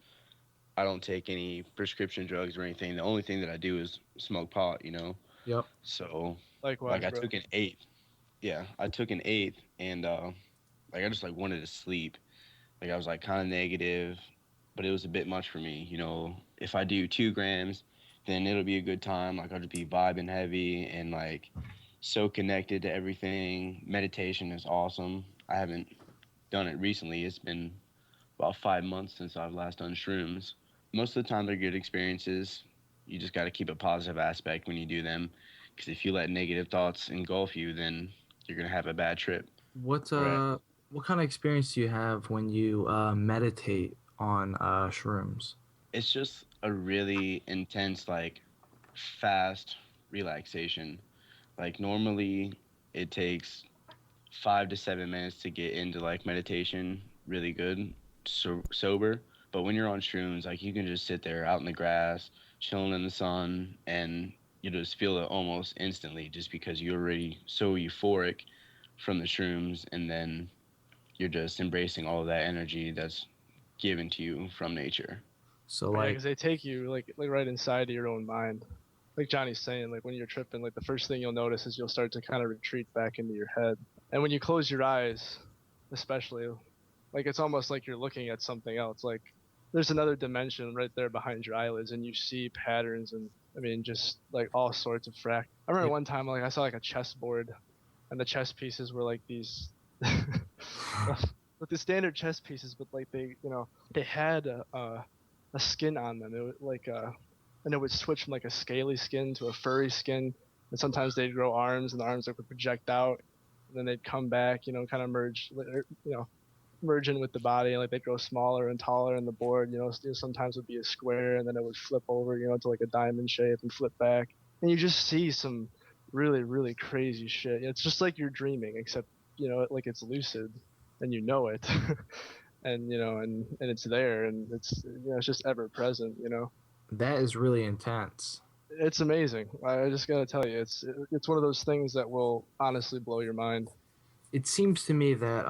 Speaker 4: I don't take any prescription drugs or anything. The only thing that I do is smoke pot.
Speaker 1: Yep.
Speaker 4: So,
Speaker 3: Likewise,
Speaker 4: like, I
Speaker 3: bro.
Speaker 4: took an eighth. Yeah, I took an eighth, and like, I just like wanted to sleep. Like, I was like kind of negative, but it was a bit much for me. If I do 2 grams, then it'll be a good time. Like, I'll just be vibing heavy and like so connected to everything. Meditation is awesome. I haven't done it recently. It's been about 5 months since I've last done shrooms. Most of the time, they're good experiences. You just got to keep a positive aspect when you do them, because if you let negative thoughts engulf you, then you're gonna have a bad trip.
Speaker 1: What
Speaker 3: Right.
Speaker 1: what kind of experience do you have when you meditate on shrooms?
Speaker 4: It's just a really intense, like, fast relaxation. Like, normally it takes 5 to 7 minutes to get into like meditation really good, sober. But when you're on shrooms, like, you can just sit there out in the grass, chilling in the sun, and you just feel it almost instantly, just because you're already so euphoric from the shrooms, and then you're just embracing all of that energy that's given to you from nature.
Speaker 1: So
Speaker 3: Yeah,
Speaker 1: like,
Speaker 3: because they take you like right inside of your own mind. Like Johnny's saying, like when you're tripping, like the first thing you'll notice is you'll start to kind of retreat back into your head. And when you close your eyes, especially, like it's almost like you're looking at something else. Like there's another dimension right there behind your eyelids, and you see patterns and I mean just like all sorts of fract. I remember one time like I saw like a chessboard, and the chess pieces were like these. With the standard chess pieces, but like they had a skin on them. It was like and it would switch from like a scaly skin to a furry skin, and sometimes they'd grow arms, and the arms would project out, and then they'd come back, kind of merge, merge in with the body, and like they'd grow smaller and taller, and the board, sometimes would be a square, and then it would flip over, to like a diamond shape and flip back, and you just see some really really crazy shit. It's just like you're dreaming, except like it's lucid, and you know it. And and it's there, and it's just ever present.
Speaker 1: that is really intense.
Speaker 3: It's amazing. I just gotta tell you, it's one of those things that will honestly blow your mind.
Speaker 1: It seems to me that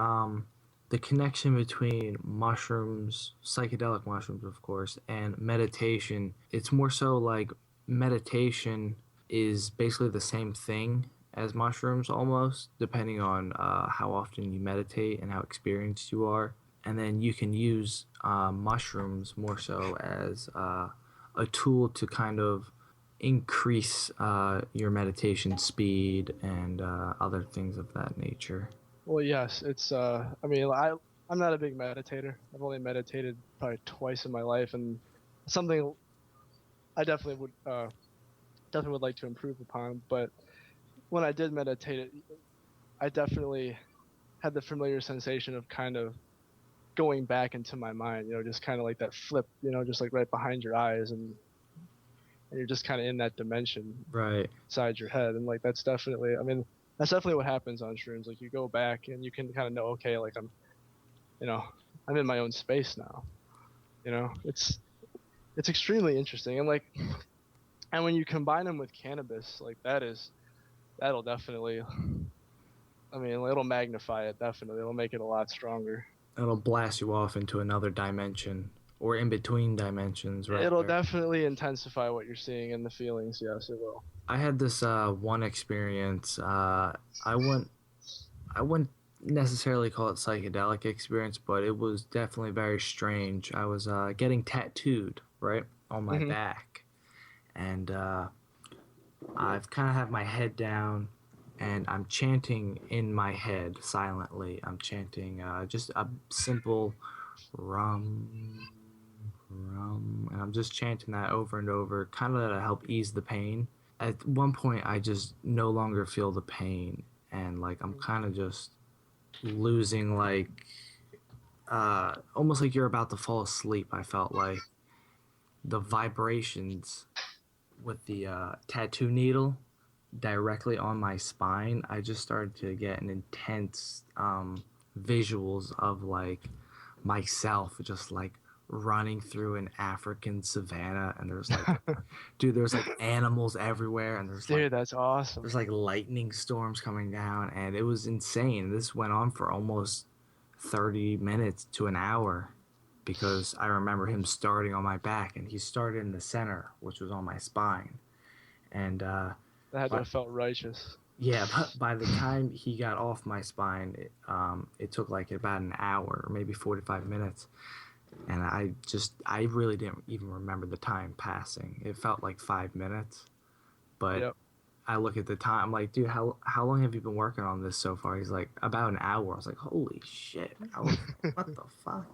Speaker 1: the connection between mushrooms, psychedelic mushrooms, of course, and meditation, it's more so like meditation is basically the same thing as mushrooms almost, depending on how often you meditate and how experienced you are. And then you can use mushrooms more so as a tool to kind of increase your meditation speed and other things of that nature.
Speaker 3: Well, yes, it's. I mean, I'm not a big meditator. I've only meditated probably twice in my life, and something I definitely would definitely would like to improve upon. But when I did meditate, I definitely had the familiar sensation of kind of going back into my mind, just kind of like that flip, just like right behind your eyes, and you're just kind of in that dimension
Speaker 1: Right.
Speaker 3: inside your head. And like that's definitely, I mean, that's definitely what happens on shrooms. Like you go back and you can kind of know, okay, like I'm in my own space now. It's extremely interesting. And when you combine them with cannabis, like that'll definitely, I mean, it'll magnify it. Definitely, it'll make it a lot stronger.
Speaker 1: It'll blast you off into another dimension or in between dimensions, right?
Speaker 3: It'll definitely intensify what you're seeing and the feelings. Yes, it will.
Speaker 1: I had this one experience. I wouldn't necessarily call it psychedelic experience, but it was definitely very strange. I was getting tattooed right on my back, and I've kind of have my head down, and I'm chanting in my head silently. I'm chanting just a simple rum, rum, and I'm just chanting that over and over, kind of to help ease the pain. At one point, I just no longer feel the pain, and like I'm kind of just losing like almost like you're about to fall asleep. I felt like the vibrations with the tattoo needle directly on my spine. I just started to get an intense visuals of like myself just like running through an African savannah, and there's like dude, there's like animals everywhere, and there's
Speaker 3: Dude,
Speaker 1: like
Speaker 3: that's awesome.
Speaker 1: there's like lightning storms coming down, and it was insane. This went on for almost 30 minutes to an hour, because I remember him starting on my back, and he started in the center, which was on my spine. And
Speaker 3: That had to have felt righteous.
Speaker 1: yeah, but by the time he got off my spine, it took like about an hour, maybe 45 minutes. And I really didn't even remember the time passing. It felt like 5 minutes. But
Speaker 3: Yep.
Speaker 1: I look at the time, I'm like, dude, how long have you been working on this so far? He's like, about an hour. I was like, holy shit. What the fuck?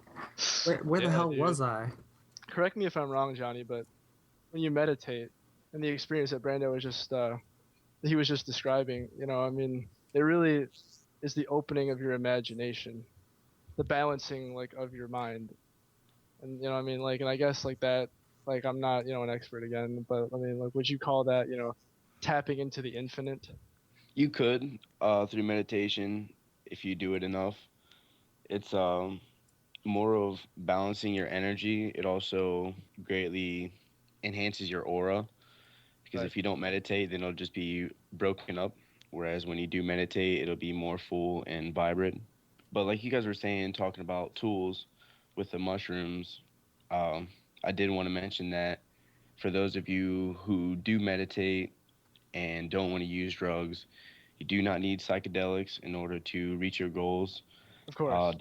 Speaker 1: Where the hell
Speaker 3: dude.
Speaker 1: was I?
Speaker 3: Correct me if I'm wrong, Johnny, but when you meditate, and the experience that Brando was just describing, I mean, it really is the opening of your imagination, the balancing like of your mind. And I mean, like, and I guess like that, like I'm not an expert again, but I mean, like, would you call that tapping into the infinite?
Speaker 4: You could through meditation if you do it enough. It's more of balancing your energy. It also greatly enhances your aura, because
Speaker 3: Right.
Speaker 4: if you don't meditate, then it'll just be broken up. Whereas when you do meditate, it'll be more full and vibrant. But like you guys were saying, talking about tools with the mushrooms, I did want to mention that for those of you who do meditate and don't want to use drugs, you do not need psychedelics in order to reach your goals.
Speaker 3: Of course.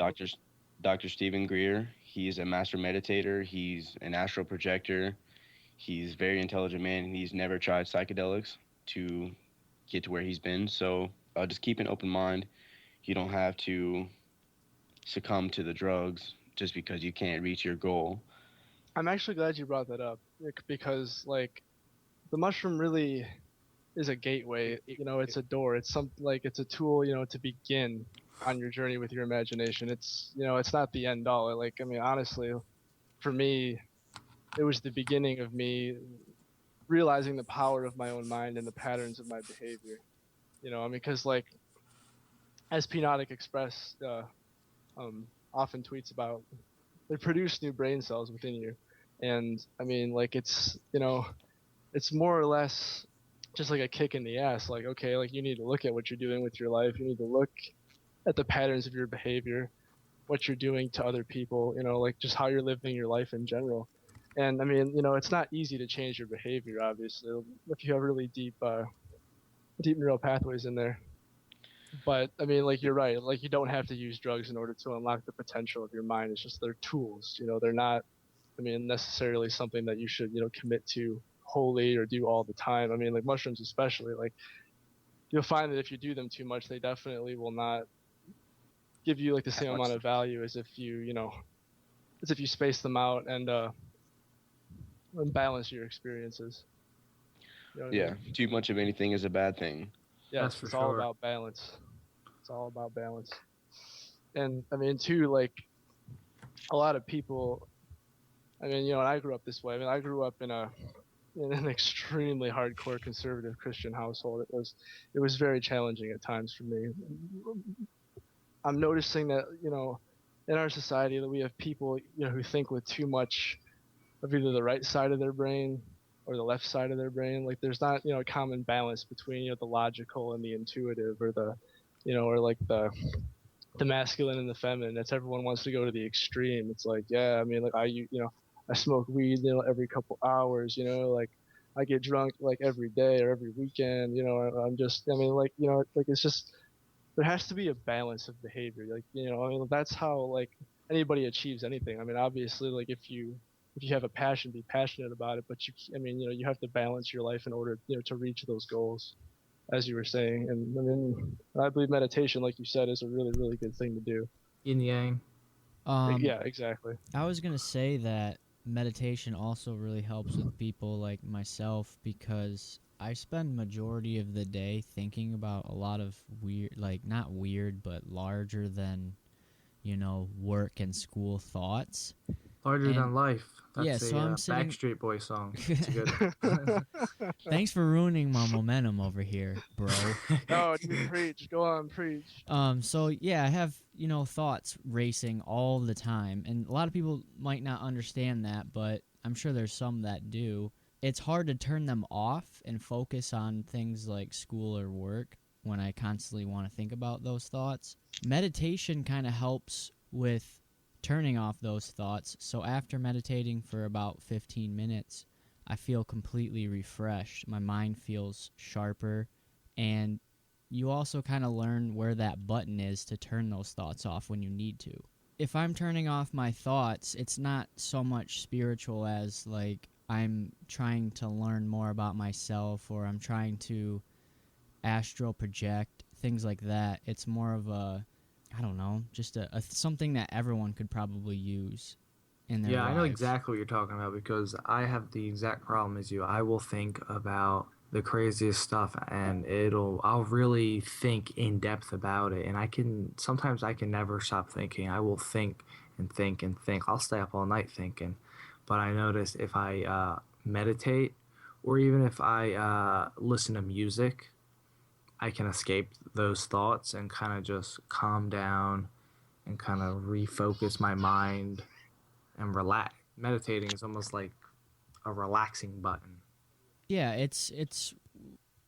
Speaker 4: Dr. Stephen Greer, he's a master meditator. He's an astral projector. He's a very intelligent man. He's never tried psychedelics to get to where he's been. So just keep an open mind. You don't have to succumb to the drugs just because you can't reach your goal.
Speaker 3: I'm actually glad you brought that up, because like the mushroom really is a gateway. It's a door. It's it's a tool. To begin on your journey with your imagination. It's it's not the end all. Like, I mean, honestly, for me, it was the beginning of me realizing the power of my own mind and the patterns of my behavior. I mean, because like as Pneumatic Express often tweets about, they produce new brain cells within you, and I mean, like it's it's more or less just like a kick in the ass. Like, okay, like you need to look at what you're doing with your life. You need to look at the patterns of your behavior, what you're doing to other people. Like just how you're living your life in general. And I mean, it's not easy to change your behavior, obviously, if you have really deep neural pathways in there. But I mean, like you're right. Like you don't have to use drugs in order to unlock the potential of your mind. It's just they're tools. They're not, I mean, necessarily something that you should commit to wholly or do all the time. I mean, like mushrooms especially. Like you'll find that if you do them too much, they definitely will not give you like the same amount of value as if you space them out and balance your experiences. You know what I
Speaker 4: Yeah,
Speaker 3: mean?
Speaker 4: too much of anything is a bad thing.
Speaker 1: That's
Speaker 3: Yes,
Speaker 1: for
Speaker 3: it's all
Speaker 1: sure.
Speaker 3: about balance. It's all about balance. And I mean, too, like a lot of people. I mean, you know, and I grew up this way. I mean, I grew up in an extremely hardcore conservative Christian household. It was very challenging at times for me. I'm noticing that, you know, in our society that we have people, you know, who think with too much of either the right side of their brain or the left side of their brain. Like there's not, you know, a common balance between, you know, the logical and the intuitive, or the, you know, or like the masculine and the feminine. It's everyone wants to go to the extreme. It's like, yeah, I mean, like you know, I smoke weed, you know, every couple hours, you know, like I get drunk like every day or every weekend, you know, I'm just, I mean, like, you know, like it's just, there has to be a balance of behavior. Like, you know, I mean, that's how like anybody achieves anything. I mean, obviously, like if you have a passion, be passionate about it, but I mean, you know, you have to balance your life in order, you know, to reach those goals, as you were saying. And I mean, I believe meditation, like you said, is a really, really good thing to do.
Speaker 1: Yin yang.
Speaker 3: Yeah, exactly.
Speaker 2: I was gonna say that meditation also really helps with people like myself because I spend majority of the day thinking about a lot of weird, like not weird, but larger than, you know, work and school thoughts.
Speaker 1: Larger
Speaker 2: And
Speaker 1: than life.
Speaker 2: yeah,
Speaker 1: That's
Speaker 2: so
Speaker 1: a
Speaker 2: I'm sitting.
Speaker 1: Backstreet Boy song. It's a good.
Speaker 2: Thanks for ruining my momentum over here, bro.
Speaker 3: Oh, dude, preach. Go on, preach.
Speaker 2: So yeah, I have, you know, thoughts racing all the time, and a lot of people might not understand that, but I'm sure there's some that do. It's hard to turn them off and focus on things like school or work when I constantly want to think about those thoughts. Meditation kind of helps with turning off those thoughts. So after meditating for about 15 minutes, I feel completely refreshed. My mind feels sharper, and you also kind of learn where that button is to turn those thoughts off when you need to. If I'm turning off my thoughts, it's not so much spiritual as like I'm trying to learn more about myself, or I'm trying to astral project, things like that. It's more of a, I don't know, just a something that everyone could probably use in their
Speaker 1: Yeah, I know
Speaker 2: lives.
Speaker 1: exactly what you're talking about because I have the exact problem as you. I will think about the craziest stuff and I'll really think in depth about it, and sometimes I can never stop thinking. I will think and think and think. I'll stay up all night thinking. But I notice if I meditate, or even if I listen to music, I can escape those thoughts and kind of just calm down and kind of refocus my mind and relax. Meditating is almost like a relaxing button.
Speaker 2: Yeah, it's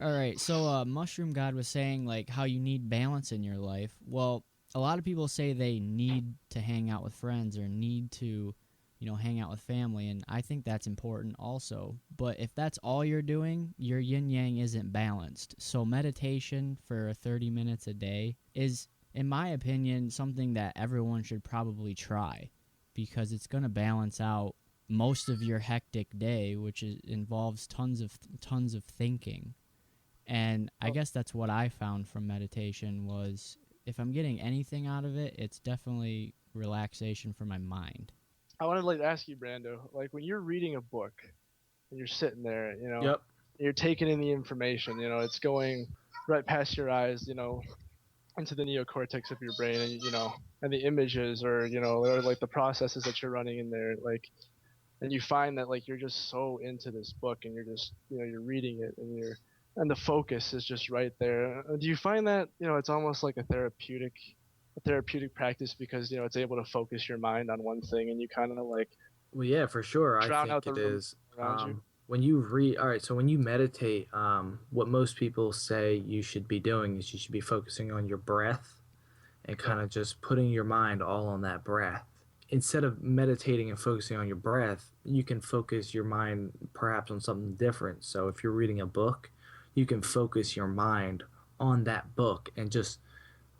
Speaker 2: all right. So Mushroom God was saying like how you need balance in your life. Well, a lot of people say they need to hang out with friends or need to, you know, hang out with family, and I think that's important also. But if that's all you're doing, your yin yang isn't balanced. So meditation for 30 minutes a day is, in my opinion, something that everyone should probably try because it's going to balance out most of your hectic day, which involves tons of thinking. And I guess that's what I found from meditation was if I'm getting anything out of it, it's definitely relaxation for my mind.
Speaker 3: I wanted to like ask you, Brando, like when you're reading a book and you're sitting there, you know,
Speaker 1: Yep.
Speaker 3: you're taking in the information, you know, it's going right past your eyes, you know, into the neocortex of your brain, and you know, and the images, or you know, or like the processes that you're running in there, like, and you find that like you're just so into this book, and you're just, you know, you're reading it, and the focus is just right there. Do you find that, you know, it's almost like a therapeutic practice because, you know, it's able to focus your mind on one thing, and you kind of like
Speaker 1: Well, yeah, for sure. I
Speaker 3: drown out
Speaker 1: think
Speaker 3: the
Speaker 1: it
Speaker 3: room
Speaker 1: is.
Speaker 3: around you?
Speaker 1: When you read, all right, so when you meditate, what most people say you should be doing is you should be focusing on your breath and
Speaker 3: Yeah.
Speaker 1: kind of just putting your mind all on that breath. Instead of meditating and focusing on your breath, you can focus your mind perhaps on something different. So if you're reading a book, you can focus your mind on that book and just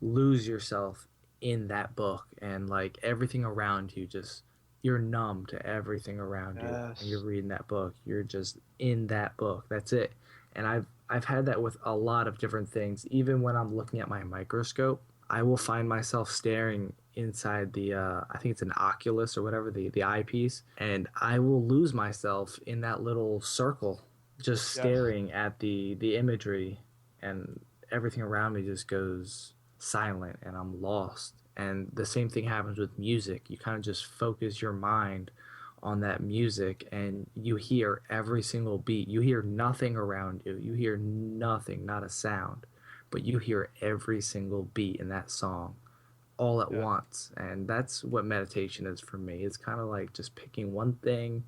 Speaker 1: lose yourself in that book, and like everything around you, just you're numb to everything around you and you're
Speaker 3: Yes.
Speaker 1: reading that book. You're just in that book. That's it. And I've had that with a lot of different things. Even when I'm looking at my microscope, I will find myself staring inside the I think it's an oculus or whatever, the eyepiece, and I will lose myself in that little circle, just
Speaker 3: Yes.
Speaker 1: staring at the imagery, and everything around me just goes silent, and I'm lost. And the same thing happens with music. You kind of just focus your mind on that music, and you hear every single beat. You hear nothing around you. You hear nothing, not a sound, but you hear every single beat in that song all at
Speaker 3: Yeah.
Speaker 1: once. And that's what meditation is for me. It's kind of like just picking one thing,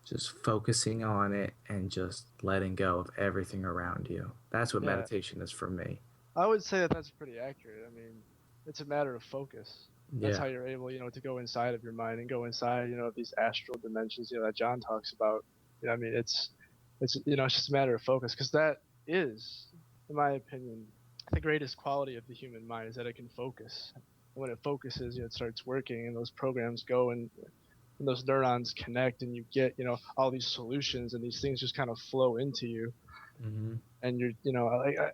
Speaker 1: just focusing on it, and just letting go of everything around you. That's what
Speaker 3: Yeah.
Speaker 1: meditation is for me.
Speaker 3: I would say that that's pretty accurate. I mean, it's a matter of focus. That's
Speaker 1: Yeah.
Speaker 3: how you're able, to go inside of your mind and go inside, of these astral dimensions, that John talks about. I mean, it's just a matter of focus, because that is, in my opinion, the greatest quality of the human mind is that it can focus. And when it focuses, it starts working, and those programs go, and those neurons connect, and you get, all these solutions, and these things just kind of flow into you,
Speaker 1: Hmm.
Speaker 3: and you're,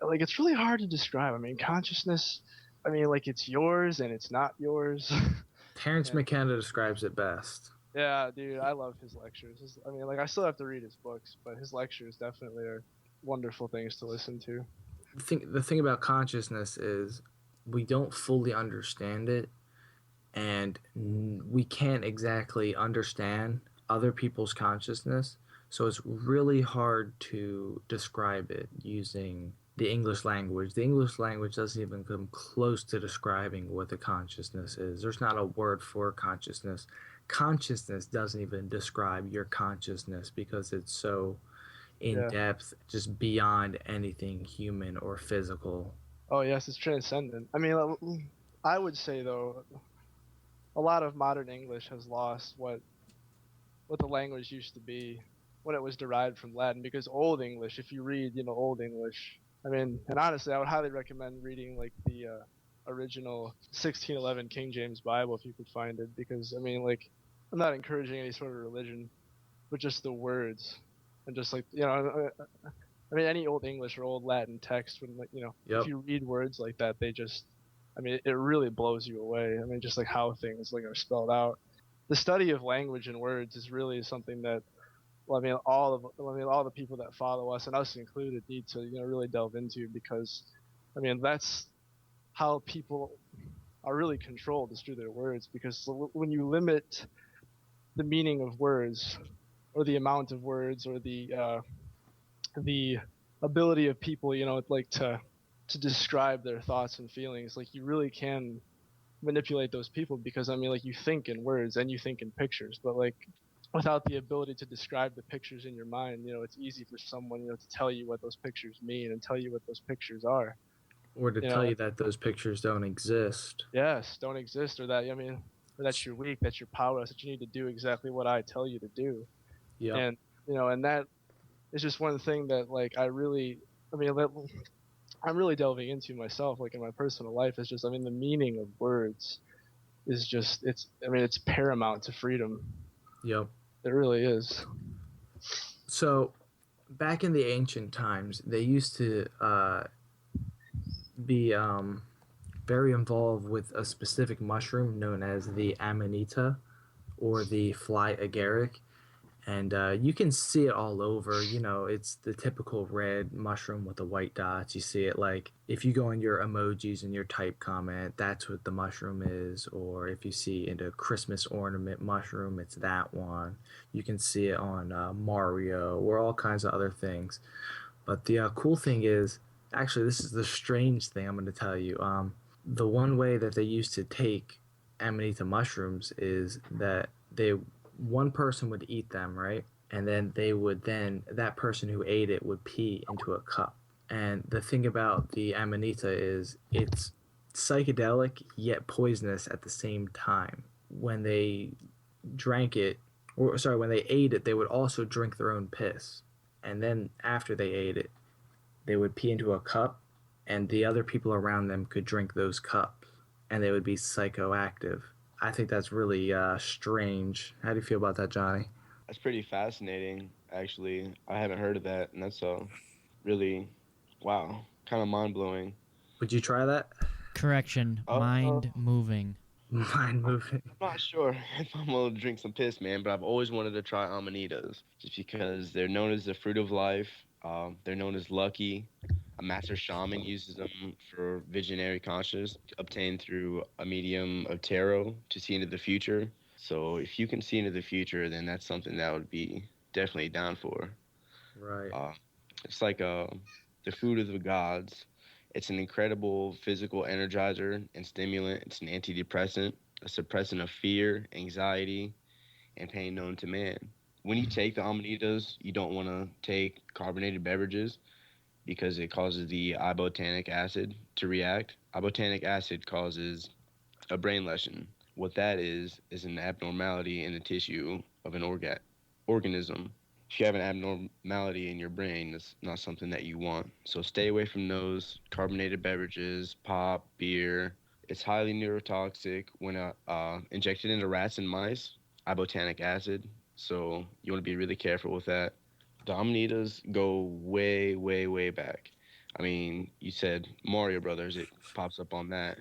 Speaker 3: like it's really hard to describe. I mean, consciousness. I mean, like, it's yours and it's not yours.
Speaker 1: Terence
Speaker 3: And
Speaker 1: McKenna describes it best.
Speaker 3: yeah, dude, I love his lectures. I mean, like, I still have to read his books, but his lectures definitely are wonderful things to listen to.
Speaker 1: The thing about consciousness is we don't fully understand it, and we can't exactly understand other people's consciousness. So it's really hard to describe it using the English language. The English language doesn't even come close to describing what the consciousness is. There's not a word for consciousness. Consciousness doesn't even describe your consciousness because it's so in
Speaker 3: Yeah.
Speaker 1: depth, just beyond anything human or physical.
Speaker 3: Oh yes, it's transcendent. I mean, I would say though, a lot of modern English has lost what the language used to be when it was derived from Latin. Because Old English, if you read, Old English, I mean, and honestly, I would highly recommend reading like the original 1611 King James Bible if you could find it. Because I mean, like, I'm not encouraging any sort of religion, but just the words, and just like, I mean, any Old English or Old Latin text, when, like, if
Speaker 1: Yep.
Speaker 3: you read words like that, they just, I mean, it really blows you away. I mean, just like how things like are spelled out. The study of language and words is really something that, well, I mean, all the people that follow us, and us included, need to, really delve into, because, I mean, that's how people are really controlled, is through their words. Because when you limit the meaning of words, or the amount of words, or the ability of people, like to describe their thoughts and feelings, like, you really can manipulate those people. Because I mean, like, you think in words and you think in pictures, but like, without the ability to describe the pictures in your mind, it's easy for someone, to tell you what those pictures mean and tell you what those pictures are.
Speaker 1: Or to
Speaker 3: You
Speaker 1: tell
Speaker 3: know,
Speaker 1: you that those pictures don't exist.
Speaker 3: yes, don't exist, or that, I mean, or that you're weak, that you're powerless, that you need to do exactly what I tell you to do.
Speaker 1: Yep.
Speaker 3: And and that is just one thing that, like, I mean, I'm really delving into myself, like, in my personal life. Is just, I mean, the meaning of words is just, I mean, it's paramount to freedom.
Speaker 1: Yep.
Speaker 3: It really is.
Speaker 1: So back in the ancient times, they used to be very involved with a specific mushroom known as the Amanita or the fly agaric. And you can see it all over. It's the typical red mushroom with the white dots. You see it, like, if you go in your emojis and your type comment, that's what the mushroom is. Or if you see into Christmas ornament mushroom, it's that one. You can see it on Mario or all kinds of other things. But the cool thing is, actually, this is the strange thing I'm going to tell you. The one way that they used to take Amanita mushrooms is that one person would eat them, right? And then that person who ate it would pee into a cup. And the thing about the Amanita is it's psychedelic yet poisonous at the same time. When they drank it, or sorry, when they ate it, they would also drink their own piss. And then after they ate it, they would pee into a cup, and the other people around them could drink those cups, and they would be psychoactive. I think that's really strange. How do you feel about that, Johnny?
Speaker 4: That's pretty fascinating, actually. I haven't heard of that, and that's really, wow, kind of mind blowing.
Speaker 1: Would you try that?
Speaker 2: Correction,
Speaker 4: Oh,
Speaker 2: mind moving.
Speaker 1: Mind moving.
Speaker 4: I'm not sure if I'm gonna drink some piss, man, but I've always wanted to try Amanitas just because they're known as the fruit of life. They're known as lucky. A master shaman uses them for visionary consciousness obtained through a medium of tarot to see into the future. So if you can see into the future, then that's something that would be definitely down for.
Speaker 1: Right.
Speaker 4: Uh, it's like the food of the gods. It's an incredible physical energizer and stimulant. It's an antidepressant, a suppressant of fear, anxiety, and pain known to man. When you take the amanitas, you don't want to take carbonated beverages because it causes the ibotanic acid to react. Ibotanic acid causes a brain lesion. What that is an abnormality in the tissue of an organism. If you have an abnormality in your brain, that's not something that you want. So stay away from those carbonated beverages, pop, beer. It's highly neurotoxic when injected into rats and mice, ibotanic acid. So you want to be really careful with that. The Amanitas go way, way, way back. I mean, you said Mario Brothers, it pops up on that.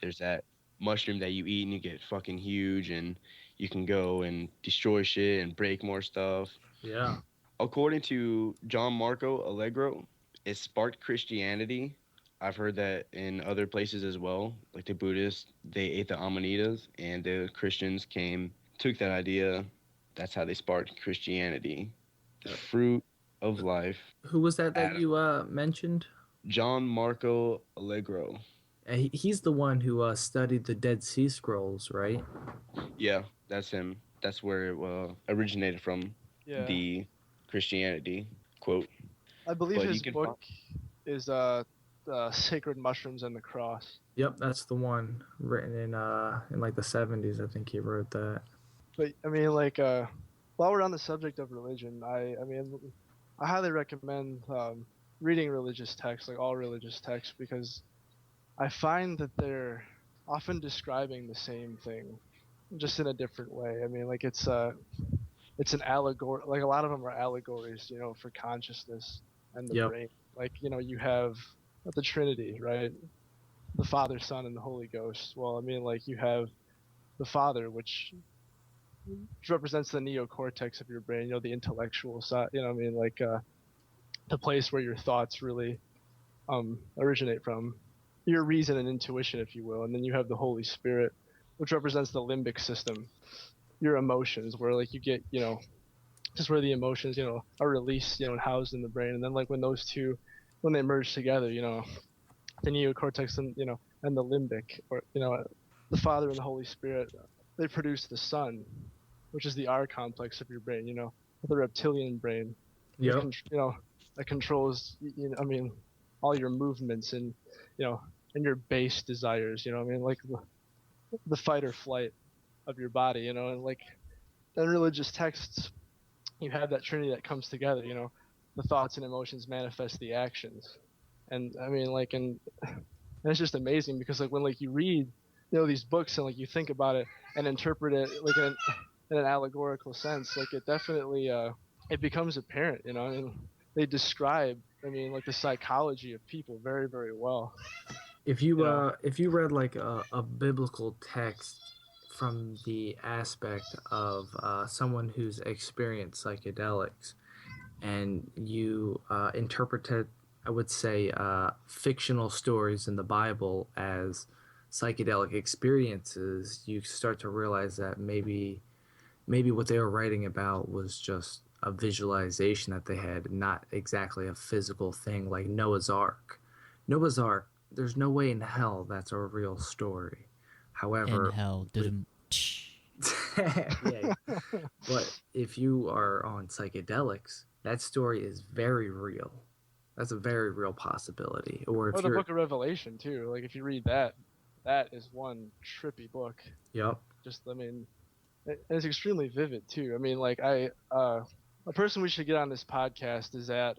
Speaker 4: There's that mushroom that you eat and you get fucking huge and you can go and destroy shit and break more stuff.
Speaker 1: Yeah.
Speaker 4: According to John Marco Allegro, it sparked Christianity. I've heard that in other places as well. Like the Buddhists, they ate the Amanitas, and the Christians came, took that idea. That's how they sparked Christianity. The fruit of life.
Speaker 1: Who was that
Speaker 4: Adam.
Speaker 1: you mentioned?
Speaker 4: John Marco Allegro.
Speaker 1: He's the one who studied the Dead Sea Scrolls, right?
Speaker 4: Yeah, that's him. That's where it originated from,
Speaker 3: Yeah.
Speaker 4: the Christianity quote.
Speaker 3: I believe
Speaker 4: But you
Speaker 3: his
Speaker 4: can
Speaker 3: book is Sacred Mushrooms and the Cross.
Speaker 1: Yep, that's the one written in like the 70s. I think he wrote that.
Speaker 3: But I mean, like, while we're on the subject of religion, I highly recommend reading religious texts, like all religious texts, because I find that they're often describing the same thing, just in a different way. I mean, like it's an allegory. Like a lot of them are allegories, for consciousness and the
Speaker 1: Yep.
Speaker 3: brain. Like you have the Trinity, right? The Father, Son, and the Holy Ghost. Well, I mean, like you have the Father, which represents the neocortex of your brain, the intellectual side, I mean, like the place where your thoughts really originate from, your reason and intuition, if you will. And then you have the Holy Spirit, which represents the limbic system, your emotions, where like you get, just where the emotions, are released, and housed in the brain. And then like when those two, when they merge together, the neocortex and, and the limbic, or, the Father and the Holy Spirit, they produce the Son, which is the R complex of your brain, the reptilian brain.
Speaker 1: Yep.
Speaker 3: That controls, I mean, all your movements and, and your base desires, I mean, like the fight or flight of your body, and like in religious texts, you have that trinity that comes together, the thoughts and emotions manifest the actions. And I mean, like, and it's just amazing because like when like you read, these books and like you think about it and interpret it like in an allegorical sense, like it definitely it becomes apparent, I mean, they describe, I mean, like the psychology of people very, very well.
Speaker 1: If you read like a biblical text from the aspect of someone who's experienced psychedelics, and you interpreted, I would say, fictional stories in the Bible as psychedelic experiences, you start to realize that maybe what they were writing about was just a visualization that they had, not exactly a physical thing, like Noah's Ark. Noah's Ark, there's no way in hell that's a real story. However,
Speaker 2: In hell,
Speaker 1: yeah, but if you are on psychedelics, that story is very real. That's a very real possibility. Or if
Speaker 3: Or the
Speaker 1: you're,
Speaker 3: Book of Revelation too. Like if you read that, that is one trippy book.
Speaker 1: yep,
Speaker 3: Just, I mean, it's extremely vivid too. I mean, like a person we should get on this podcast is at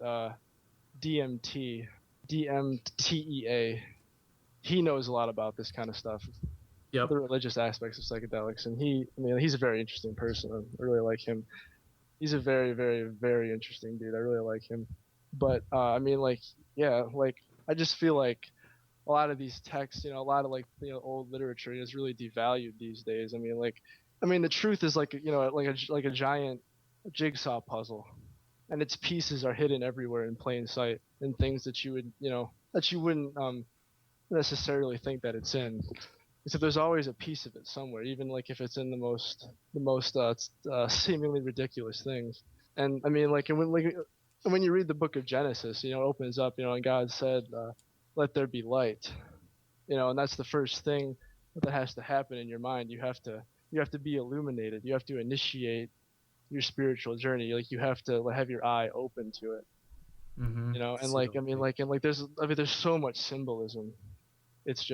Speaker 3: DMT, DMTEA. He knows a lot about this kind of stuff,
Speaker 1: yep.
Speaker 3: the religious aspects of psychedelics, and he's a very interesting person. I really like him. He's a very, very, very interesting dude. I really like him. But I mean, like, yeah, like I just feel like a lot of these texts, a lot of old literature is really devalued these days. I mean, the truth is like a giant jigsaw puzzle, and its pieces are hidden everywhere in plain sight, in things that you wouldn't necessarily think that it's in. So there's always a piece of it somewhere, even like if it's in the most seemingly ridiculous things. And I mean, when you read the book of Genesis, it opens up, and God said, "Let there be light," and that's the first thing that has to happen in your mind. You have to be illuminated. You have to initiate your spiritual journey. Like you have to have your eye open to it.
Speaker 1: Mm-hmm.
Speaker 3: There's so much symbolism. It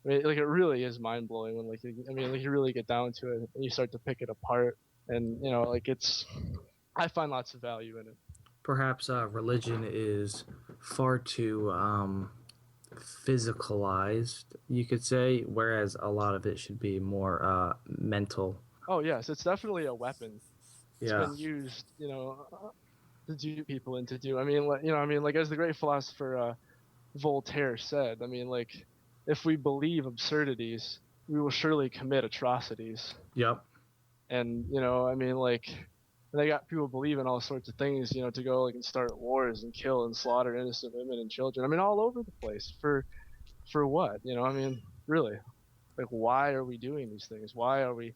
Speaker 3: really is mind blowing when you really get down to it and you start to pick it apart, and I find lots of value in it.
Speaker 1: Perhaps religion is far too physicalized, you could say, whereas a lot of it should be more mental.
Speaker 3: Oh yes, it's definitely a weapon. It's
Speaker 1: Yeah.
Speaker 3: been used, to do people and to do. As the great philosopher Voltaire said, if we believe absurdities, we will surely commit atrocities.
Speaker 1: Yep.
Speaker 3: And they got people believing all sorts of things, to go and start wars and kill and slaughter innocent women and children. All over the place for what? Really, why are we doing these things? Why are we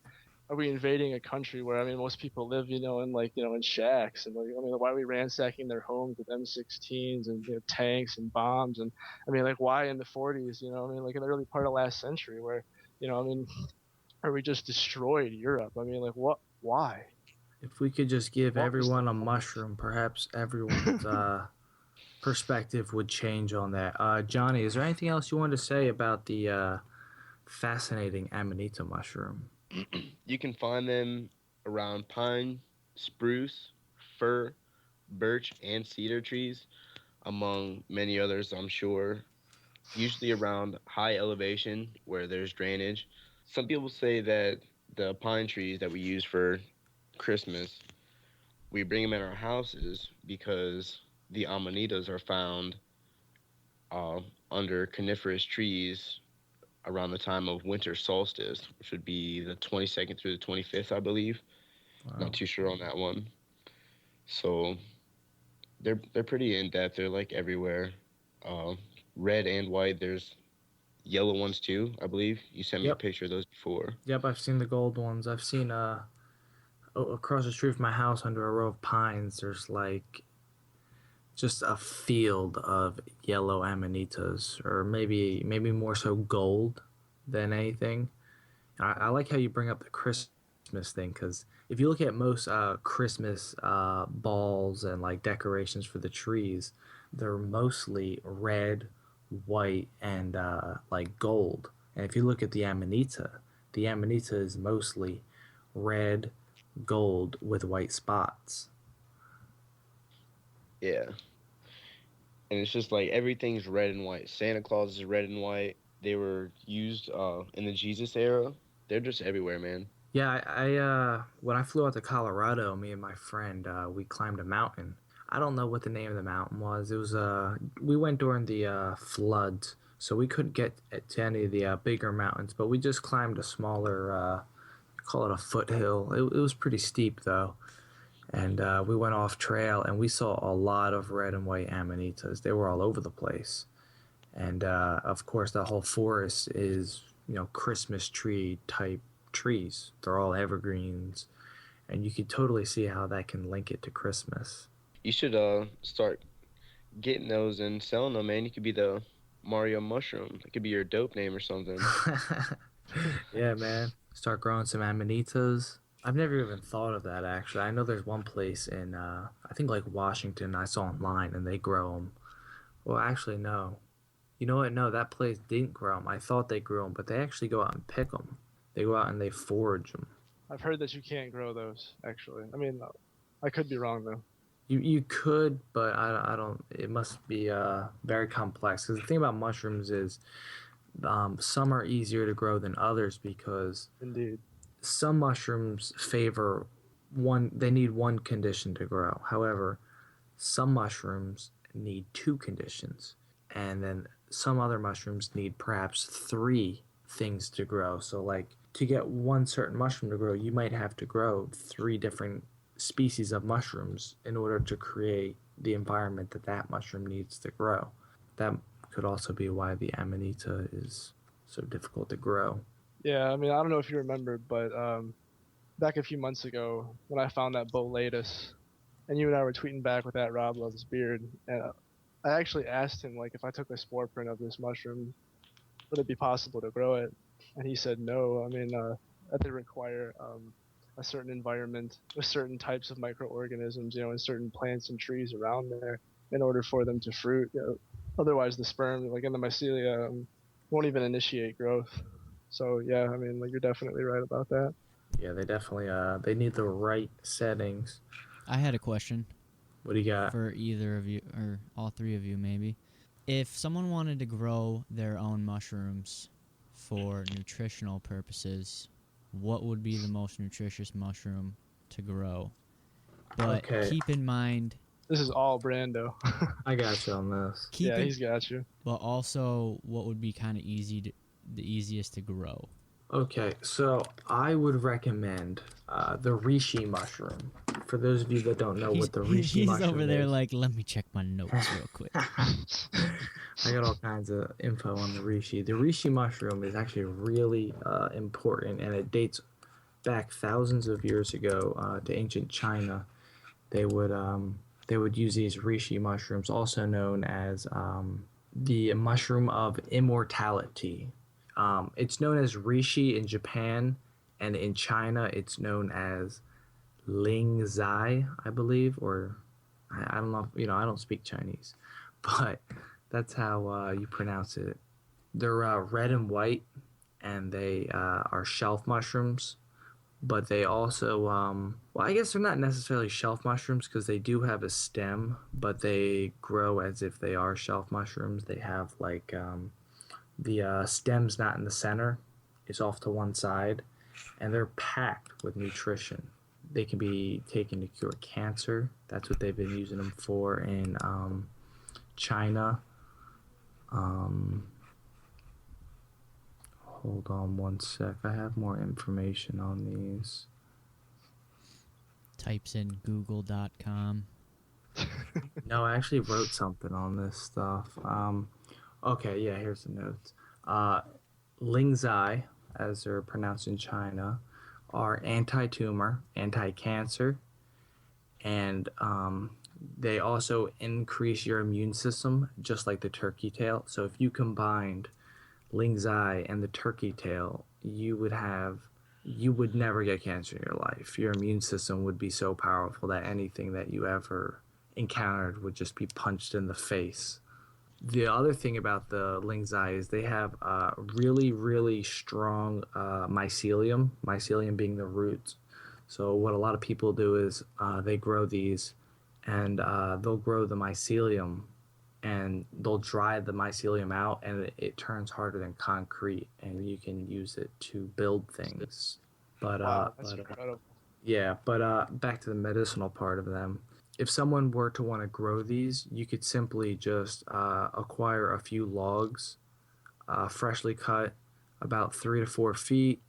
Speaker 3: invading a country where most people live in shacks, and why are we ransacking their homes with M16s and tanks and bombs, and why in the 40s, in the early part of last century where or we just destroyed Europe. What? Why?
Speaker 1: If we could just give
Speaker 3: What was
Speaker 1: everyone
Speaker 3: the
Speaker 1: a
Speaker 3: point?
Speaker 1: mushroom, perhaps everyone's perspective would change on that. Johnny, is there anything else you wanted to say about the fascinating Amanita mushroom?
Speaker 4: You can find them around pine, spruce, fir, birch, and cedar trees, among many others, I'm sure. Usually around high elevation where there's drainage. Some people say that the pine trees that we use for Christmas, we bring them in our houses because the amanitas are found uh, under coniferous trees around the time of winter solstice, which would be the 22nd through the 25th, I believe.
Speaker 1: Wow.
Speaker 4: Not too sure on that one. So they're pretty in depth. They're like everywhere, uh, red and white. There's yellow ones too, I believe. You sent me a
Speaker 1: Yep.
Speaker 4: picture of those before.
Speaker 1: Yep, I've seen the gold ones. I've seen across the street from my house under a row of pines, there's like just a field of yellow amanitas, or maybe more so gold than anything. I like how you bring up the Christmas thing, because if you look at most Christmas balls and like decorations for the trees, they're mostly red, white, and like gold. And if you look at the Amanita is mostly red, gold with white spots.
Speaker 4: Yeah. And it's just like everything's red and white. Santa Claus is red and white. They were used in the Jesus era. They're just everywhere, man.
Speaker 1: Yeah, when I flew out to Colorado, me and my friend, we climbed a mountain. I don't know what the name of the mountain was. It was we went during the floods, so we couldn't get to any of the bigger mountains, but we just climbed a smaller, call it a foothill. It was pretty steep though, and we went off trail and we saw a lot of red and white amanitas. They were all over the place, and of course the whole forest is Christmas tree type trees. They're all evergreens, and you could totally see how that can link it to Christmas.
Speaker 4: You should start getting those and selling them, man. You could be the Mario Mushroom. It could be your dope name or something.
Speaker 1: Yeah, man. Start growing some amanitas. I've never even thought of that actually. I know there's one place in I think like Washington I saw online and they grow them. Well, actually no. You know what? No, that place didn't grow them. I thought they grew them, but they actually go out and pick them. They go out and they forage them.
Speaker 3: I've heard that you can't grow those, actually. I could be wrong though.
Speaker 1: You could, but I don't. It must be very complex. Because the thing about mushrooms is some are easier to grow than others because
Speaker 3: Indeed.
Speaker 1: some mushrooms favor one. They need one condition to grow. However, some mushrooms need two conditions, and then some other mushrooms need perhaps 3 things to grow. So like to get one certain mushroom to grow, you might have to grow 3 different species of mushrooms in order to create the environment that that mushroom needs to grow. That could also be why the Amanita is so difficult to grow.
Speaker 3: Yeah, I mean, I don't know if you remember, but back a few months ago when I found that boletus, and you and I were tweeting back with that Rob Loves Beard, and I actually asked him, like, if I took a spore print of this mushroom, would it be possible to grow it? And he said no. I mean, that they require a certain environment with certain types of microorganisms, and certain plants and trees around there in order for them to fruit. Otherwise, the sperm, like in the mycelium, won't even initiate growth. So yeah, I mean, like you're definitely right about that.
Speaker 1: Yeah, they definitely they need the right settings.
Speaker 2: I had a question
Speaker 1: What do you got?
Speaker 2: for either of you, or all 3 of you maybe. If someone wanted to grow their own mushrooms for nutritional purposes, what would be the most nutritious mushroom to grow? But
Speaker 1: Okay.
Speaker 2: keep in mind,
Speaker 3: This is all Brando.
Speaker 1: I got you on this.
Speaker 3: Yeah, he's got you.
Speaker 2: but also what would be kind of the easiest to grow?
Speaker 1: Okay, so I would recommend the reishi mushroom. For those of you that don't know what the reishi mushroom is.
Speaker 2: He's over there like, let me check my notes real quick.
Speaker 1: I got all kinds of info on the reishi. The reishi mushroom is actually really important, and it dates back thousands of years ago to ancient China. They would use these reishi mushrooms, also known as the mushroom of immortality. It's known as reishi in Japan, and in China it's known as ling zai, I believe, or I don't know. I don't speak Chinese, but that's how you pronounce it. They're red and white, and they are shelf mushrooms. But they also, well, I guess they're not necessarily shelf mushrooms because they do have a stem, but they grow as if they are shelf mushrooms. They have like the stem's not in the center, it's off to one side, and they're packed with nutrition. They can be taken to cure cancer. That's what they've been using them for in China. Hold on one sec. I have more information on these.
Speaker 2: Types in google.com.
Speaker 1: No, I actually wrote something on this stuff. Okay, yeah, here's the notes. Lingzai, as they're pronounced in China, are anti-tumor, anti-cancer, and they also increase your immune system, just like the turkey tail. So if you combined Lingzai and the turkey tail, you would never get cancer in your life. Your immune system would be so powerful that anything that you ever encountered would just be punched in the face. The other thing about the Lingzai is they have really, really strong mycelium, mycelium being the roots. So what a lot of people do is they grow these, and they'll grow the mycelium, and they'll dry the mycelium out, and it turns harder than concrete, and you can use it to build things. But
Speaker 3: Wow, that's incredible.
Speaker 1: yeah, but back to the medicinal part of them. If someone were to want to grow these, you could simply just acquire a few logs, freshly cut, about 3 to 4 feet.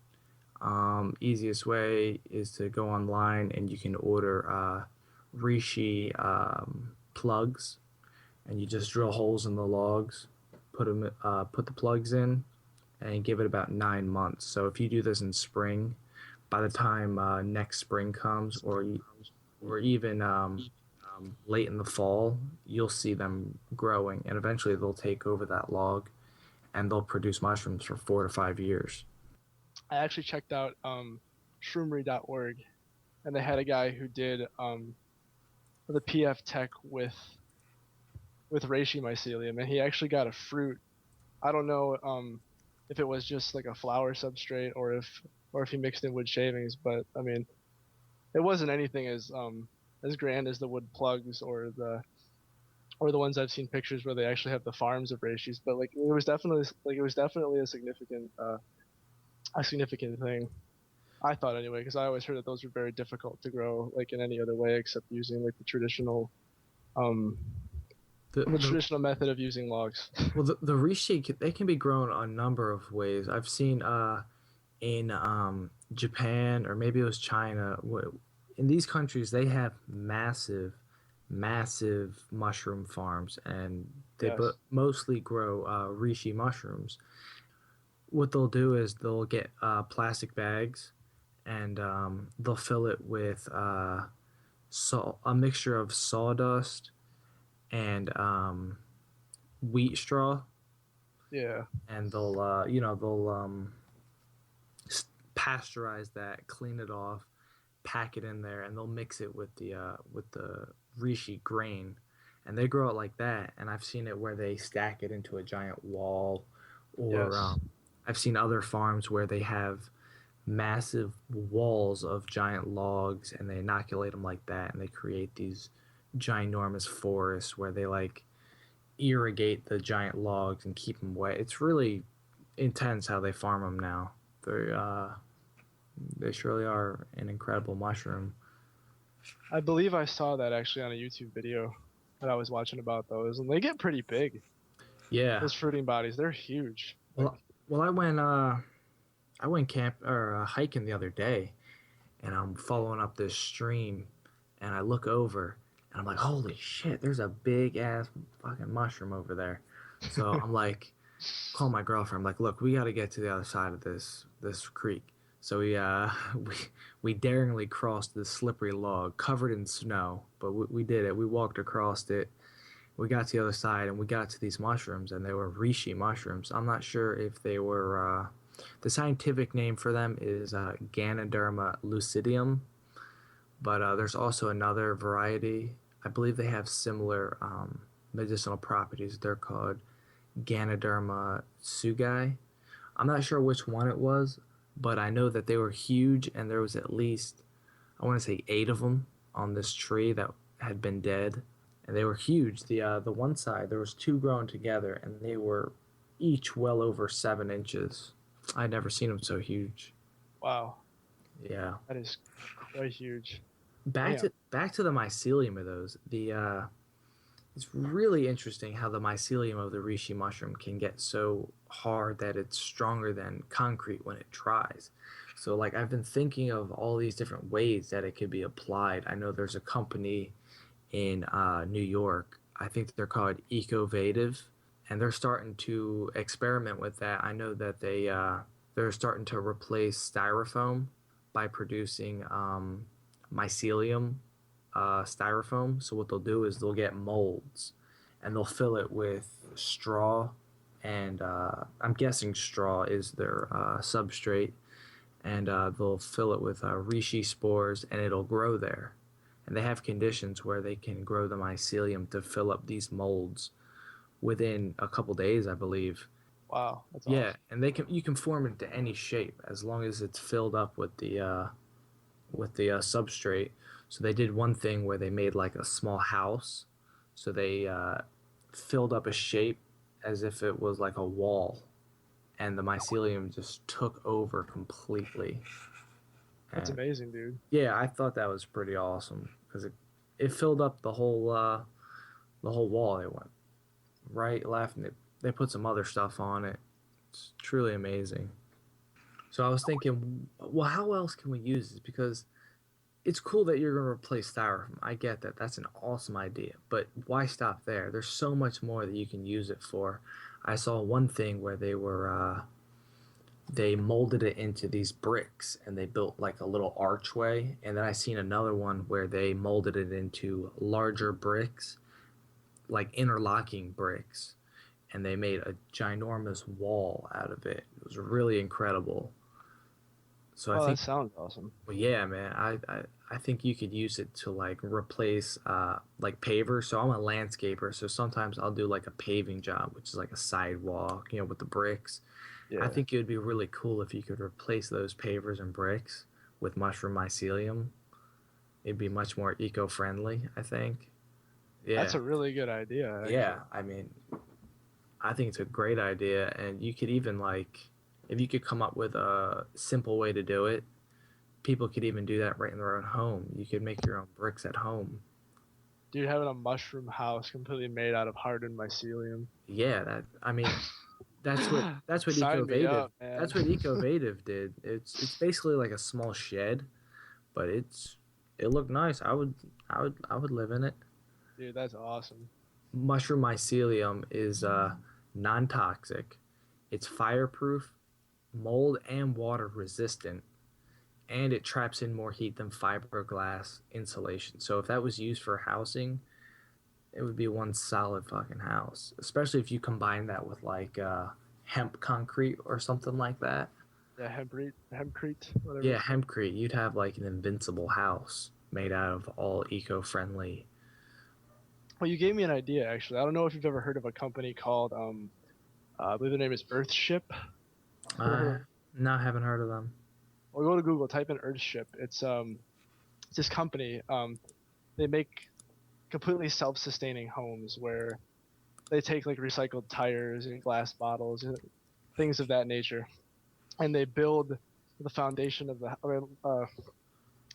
Speaker 1: Easiest way is to go online and you can order reishi plugs, and you just drill holes in the logs, put the plugs in, and give it about 9 months. So if you do this in spring, by the time next spring comes, or even late in the fall, you'll see them growing, and eventually they'll take over that log, and they'll produce mushrooms for 4 to 5 years.
Speaker 3: I actually checked out shroomery.org, and they had a guy who did the PF Tech with reishi mycelium, and he actually got a fruit. I don't know if it was just like a flower substrate or if he mixed in wood shavings, but I mean, it wasn't anything as grand as the wood plugs or the ones I've seen pictures where they actually have the farms of reishis. But like it was definitely a significant thing. I thought anyway, because I always heard that those were very difficult to grow like in any other way except using like the traditional the traditional method of using logs.
Speaker 1: well, the reishi, they can be grown a number of ways. I've seen in Japan, or maybe it was China. In these countries, they have massive mushroom farms, and they
Speaker 3: Yes.
Speaker 1: mostly grow reishi mushrooms. What they'll do is they'll get plastic bags, and they'll fill it with a mixture of sawdust and wheat straw,
Speaker 3: Yeah.
Speaker 1: and they'll they'll pasteurize that, clean it off, pack it in there, and they'll mix it with the reishi grain, and they grow it like that. And I've seen it where they stack it into a giant wall, or
Speaker 3: Yes.
Speaker 1: I've seen other farms where they have massive walls of giant logs, and they inoculate them like that, and they create these ginormous forests where they like irrigate the giant logs and keep them wet. It's really intense how they farm them now. They surely are an incredible mushroom.
Speaker 3: I believe I saw that actually on a YouTube video that I was watching about those, and they get pretty big.
Speaker 1: Yeah.
Speaker 3: Those fruiting bodies, they're huge.
Speaker 1: Well, I went camp or hiking the other day, and I'm following up this stream, and I look over, and I'm like, holy shit, there's a big ass fucking mushroom over there. So I'm like, call my girlfriend. I'm like, look, we got to get to the other side of this creek. So we daringly crossed this slippery log covered in snow, but we did it. We walked across it. We got to the other side, and we got to these mushrooms, and they were reishi mushrooms. I'm not sure if they were. The scientific name for them is Ganoderma lucidium, but there's also another variety. I believe they have similar medicinal properties. They're called Ganoderma tsugai. I'm not sure which one it was, but I know that they were huge, and there was at least, I want to say, 8 of them on this tree that had been dead, and they were huge. The one side, there was 2 growing together, and they were each well over 7 inches. I'd never seen them so huge.
Speaker 3: Wow.
Speaker 1: Yeah.
Speaker 3: That is quite huge.
Speaker 1: Back to the mycelium of those. It's really interesting how the mycelium of the reishi mushroom can get so hard that it's stronger than concrete when it dries. So like I've been thinking of all these different ways that it could be applied. I know there's a company in New York. I think they're called Ecovative, and they're starting to experiment with that. I know that they're starting to replace styrofoam by producing mycelium styrofoam. So what they'll do is they'll get molds, and they'll fill it with straw, and I'm guessing straw is their substrate, and they'll fill it with reishi spores, and it'll grow there. And they have conditions where they can grow the mycelium to fill up these molds within a couple days, I believe.
Speaker 3: Wow, that's
Speaker 1: Yeah,
Speaker 3: awesome.
Speaker 1: and you can form it into any shape as long as it's filled up with the substrate. So they did one thing where they made like a small house. So they filled up a shape as if it was like a wall, and the mycelium just took over completely.
Speaker 3: That's
Speaker 1: And
Speaker 3: amazing, dude.
Speaker 1: yeah, I thought that was pretty awesome because it filled up the whole wall. They went right, left, and they put some other stuff on it. It's truly amazing. So I was thinking, well, how else can we use this? Because it's cool that you're going to replace styrofoam. I get that. That's an awesome idea. But why stop there? There's so much more that you can use it for. I saw one thing where they molded it into these bricks, and they built like a little archway. And then I seen another one where they molded it into larger bricks, like interlocking bricks, and they made a ginormous wall out of it. It was really incredible. So I
Speaker 3: Oh,
Speaker 1: think,
Speaker 3: that sounds awesome.
Speaker 1: well, yeah, man, I think you could use it to like replace like pavers. So I'm a landscaper, so sometimes I'll do like a paving job, which is like a sidewalk, with the bricks. I
Speaker 3: Yeah.
Speaker 1: think it would be really cool if you could replace those pavers and bricks with mushroom mycelium. It'd be much more eco-friendly, I think. Yeah.
Speaker 3: That's a really good idea. Actually.
Speaker 1: Yeah, I mean, I think it's a great idea, and you could even like, if you could come up with a simple way to do it, people could even do that right in their own home. You could make your own bricks at home.
Speaker 3: Dude, having a mushroom house completely made out of hardened mycelium.
Speaker 1: Yeah, that's what
Speaker 3: Sign me
Speaker 1: Ecovative
Speaker 3: up, man.
Speaker 1: that's what Ecovative did. It's basically like a small shed, but it looked nice. I would live in it.
Speaker 3: Dude, that's awesome.
Speaker 1: Mushroom mycelium is non-toxic. It's fireproof, mold and water resistant, and it traps in more heat than fiberglass insulation. So if that was used for housing, it would be one solid fucking house. Especially if you combine that with like hemp concrete or something like that.
Speaker 3: Yeah, hempcrete, whatever.
Speaker 1: Yeah, hempcrete. You'd have like an invincible house made out of all eco-friendly.
Speaker 3: Well, you gave me an idea, actually. I don't know if you've ever heard of a company called, I believe the name is Earthship.
Speaker 1: No, I haven't heard of them.
Speaker 3: Or go to Google, type in Earthship. It's this company. They make completely self-sustaining homes where they take like recycled tires and glass bottles and things of that nature, and they build the foundation of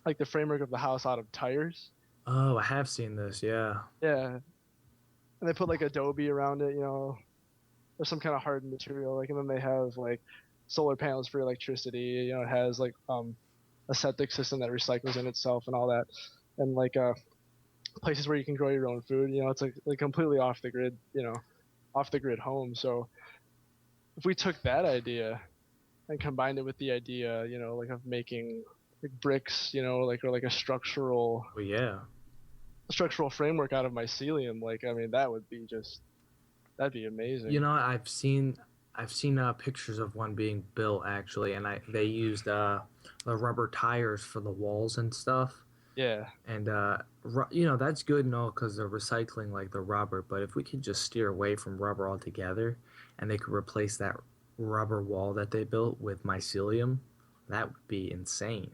Speaker 3: like the framework of the house out of tires.
Speaker 1: Oh, I have seen this. Yeah.
Speaker 3: Yeah, and they put like adobe around it, or some kind of hardened material. Like, and then they have like solar panels for electricity. It has like a septic system that recycles in itself and all that, and like places where you can grow your own food. It's like completely off the grid home. So if we took that idea and combined it with the idea, like of making like bricks, or like a structural
Speaker 1: Well, yeah.
Speaker 3: framework out of mycelium, like, I mean, that'd be amazing.
Speaker 1: I've seen pictures of one being built actually, and they used the rubber tires for the walls and stuff.
Speaker 3: Yeah.
Speaker 1: And that's good and all because they're recycling like the rubber. But if we could just steer away from rubber altogether, and they could replace that rubber wall that they built with mycelium, that would be insane.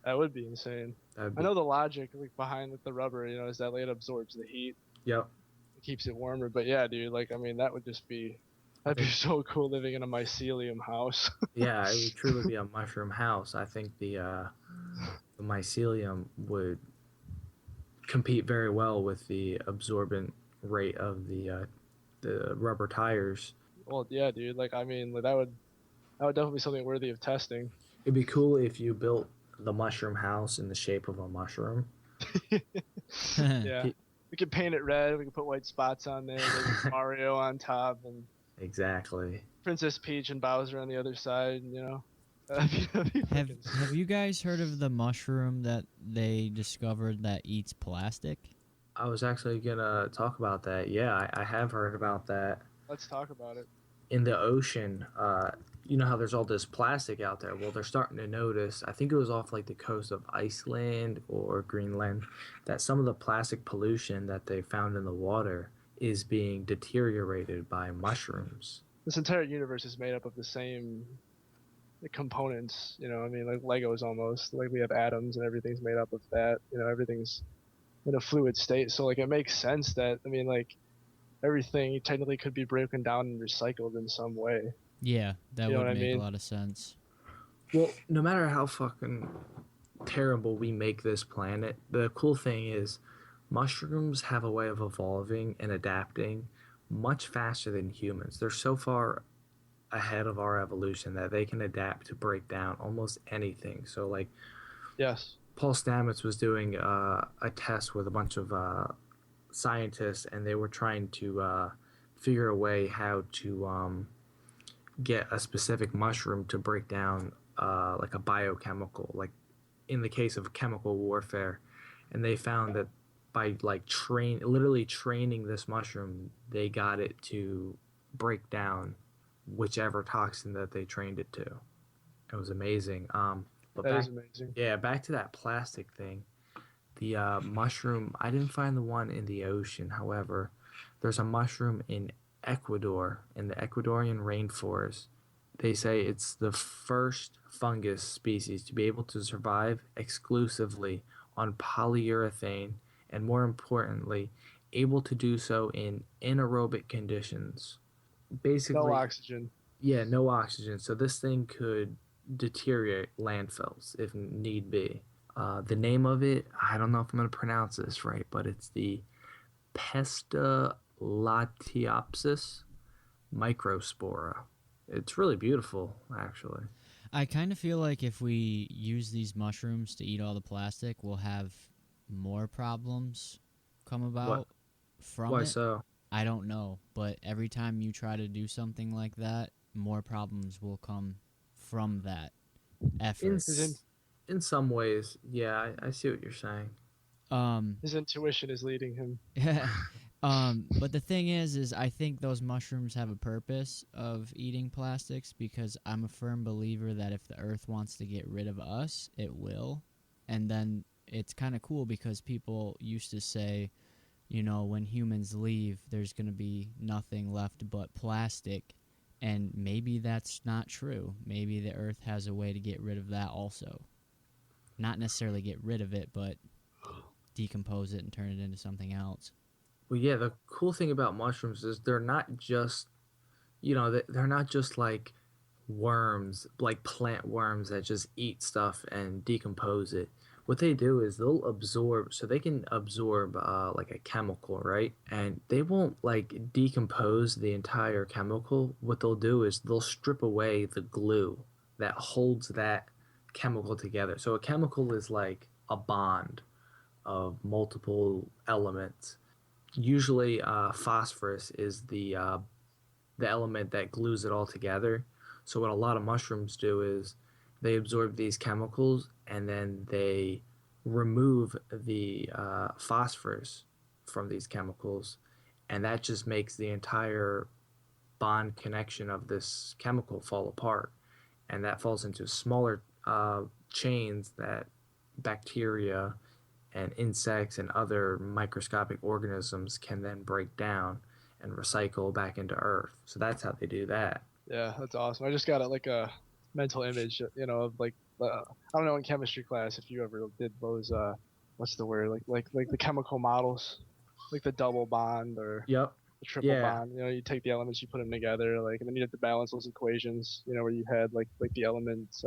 Speaker 3: That would be insane. I know the logic like behind like the rubber, is that like it absorbs the heat.
Speaker 1: Yep.
Speaker 3: It keeps it warmer. But yeah, dude, like, I mean, that'd be so cool living in a mycelium house.
Speaker 1: Yeah, it would truly be a mushroom house. I think the mycelium would compete very well with the absorbent rate of the rubber tires.
Speaker 3: Well, yeah, dude. Like, I mean, like, that would definitely be something worthy of testing.
Speaker 1: It'd be cool if you built the mushroom house in the shape of a mushroom.
Speaker 3: Yeah. We could paint it red. We could put white spots on there. Mario on top, and
Speaker 1: exactly.
Speaker 3: Princess Peach and Bowser on the other side.
Speaker 2: Have you guys heard of the mushroom that they discovered that eats plastic?
Speaker 1: I was actually gonna talk about that. Yeah, I have heard about that.
Speaker 3: Let's talk about it.
Speaker 1: In the ocean, you know how there's all this plastic out there? Well, they're starting to notice, I think it was off like the coast of Iceland or Greenland, that some of the plastic pollution that they found in the water is being deteriorated by mushrooms.
Speaker 3: This entire universe is made up of the same components, I mean, like Legos almost. Like, we have atoms and everything's made up of that. Everything's in a fluid state. So, like, it makes sense that, I mean, like, everything technically could be broken down and recycled in some way.
Speaker 2: Yeah, that would make a lot of sense.
Speaker 1: Well, no matter how fucking terrible we make this planet, the cool thing is mushrooms have a way of evolving and adapting much faster than humans. They're so far ahead of our evolution that they can adapt to break down almost anything. So, like,
Speaker 3: yes,
Speaker 1: Paul Stamets was doing a test with a bunch of scientists, and they were trying to figure a way how to get a specific mushroom to break down like a biochemical, like in the case of chemical warfare. And they found that by like literally training this mushroom, they got it to break down whichever toxin that they trained it to. It was amazing. But
Speaker 3: that is amazing.
Speaker 1: Yeah, back to that plastic thing. The mushroom, I didn't find the one in the ocean. However, there's a mushroom in Ecuador, in the Ecuadorian rainforest. They say it's the first fungus species to be able to survive exclusively on polyurethane, and more importantly, able to do so in anaerobic conditions. Basically,
Speaker 3: no oxygen.
Speaker 1: Yeah, no oxygen. So this thing could deteriorate landfills if need be. The name of it, I don't know if I'm going to pronounce this right, but it's the Pestalatiopsis microspora. It's really beautiful, actually.
Speaker 2: I kind of feel like if we use these mushrooms to eat all the plastic, we'll have more problems come about from
Speaker 1: Why
Speaker 2: it.
Speaker 1: so?
Speaker 2: I don't know, but every time you try to do something like that, more problems will come from that
Speaker 1: In
Speaker 2: effort.
Speaker 1: in some ways, yeah, I see what you're saying.
Speaker 3: His intuition is leading him.
Speaker 2: But the thing is I think those mushrooms have a purpose of eating plastics, because I'm a firm believer that if the earth wants to get rid of us, it will. And then it's kind of cool because people used to say, when humans leave, there's going to be nothing left but plastic. And maybe that's not true. Maybe the earth has a way to get rid of that also. Not necessarily get rid of it, but decompose it and turn it into something else.
Speaker 1: Well, yeah, the cool thing about mushrooms is they're not just, they're not just like worms, like plant worms that just eat stuff and decompose it. What they do is they'll absorb, so they can absorb like a chemical, right? And they won't like decompose the entire chemical. What they'll do is they'll strip away the glue that holds that chemical together. So a chemical is like a bond of multiple elements. Usually, phosphorus is the element that glues it all together. So what a lot of mushrooms do is they absorb these chemicals and then they remove the phosphorus from these chemicals, and that just makes the entire bond connection of this chemical fall apart, and that falls into smaller chains that bacteria and insects and other microscopic organisms can then break down and recycle back into Earth. So that's how they do that.
Speaker 3: Yeah, that's awesome. I just got like a mental image, of like I don't know, in chemistry class if you ever did those what's the word, like the chemical models, like the double bond or
Speaker 1: Yep.
Speaker 3: the triple
Speaker 1: Yeah.
Speaker 3: bond. You take the elements, you put them together, like, and then you have to balance those equations. Where you had like the elements.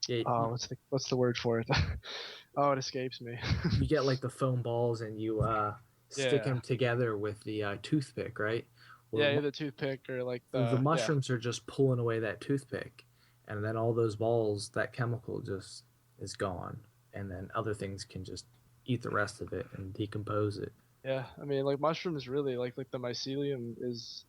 Speaker 1: Yeah.
Speaker 3: What's the word for it? Oh, it escapes me.
Speaker 1: You get like the foam balls and you stick
Speaker 3: Yeah.
Speaker 1: them together with the toothpick, right?
Speaker 3: Yeah, the toothpick or like
Speaker 1: the mushrooms are just pulling away that toothpick, and then all those balls, that chemical just is gone, and then other things can just eat the rest of it and decompose it.
Speaker 3: Yeah, I mean, like mushrooms really like the mycelium is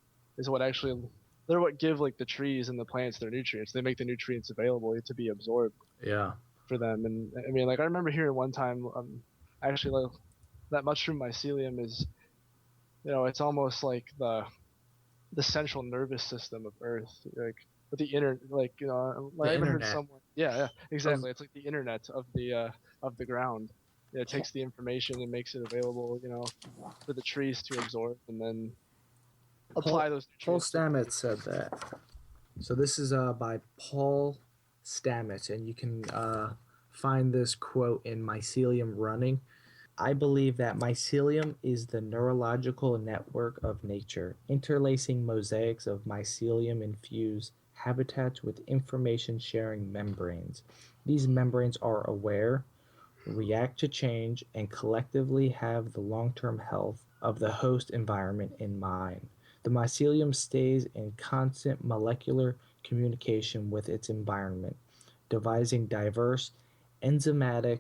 Speaker 3: what actually, they're what give like the trees and the plants their nutrients. They make the nutrients available to be absorbed.
Speaker 1: Yeah.
Speaker 3: For them. And I mean, like I remember hearing one time, actually, like, that mushroom mycelium is, it's almost like the central nervous system of Earth, like with the like like I ever heard someone, yeah, exactly. It's like the internet of the ground. It takes the information and makes it available, for the trees to absorb and then apply those nutrients.
Speaker 1: Paul Stamets said that. So this is by Paul Stamets, and you can find this quote in Mycelium Running. I believe that mycelium is the neurological network of nature, interlacing mosaics of mycelium-infused habitats with information-sharing membranes. These membranes are aware, react to change, and collectively have the long-term health of the host environment in mind. The mycelium stays in constant molecular communication with its environment, devising diverse enzymatic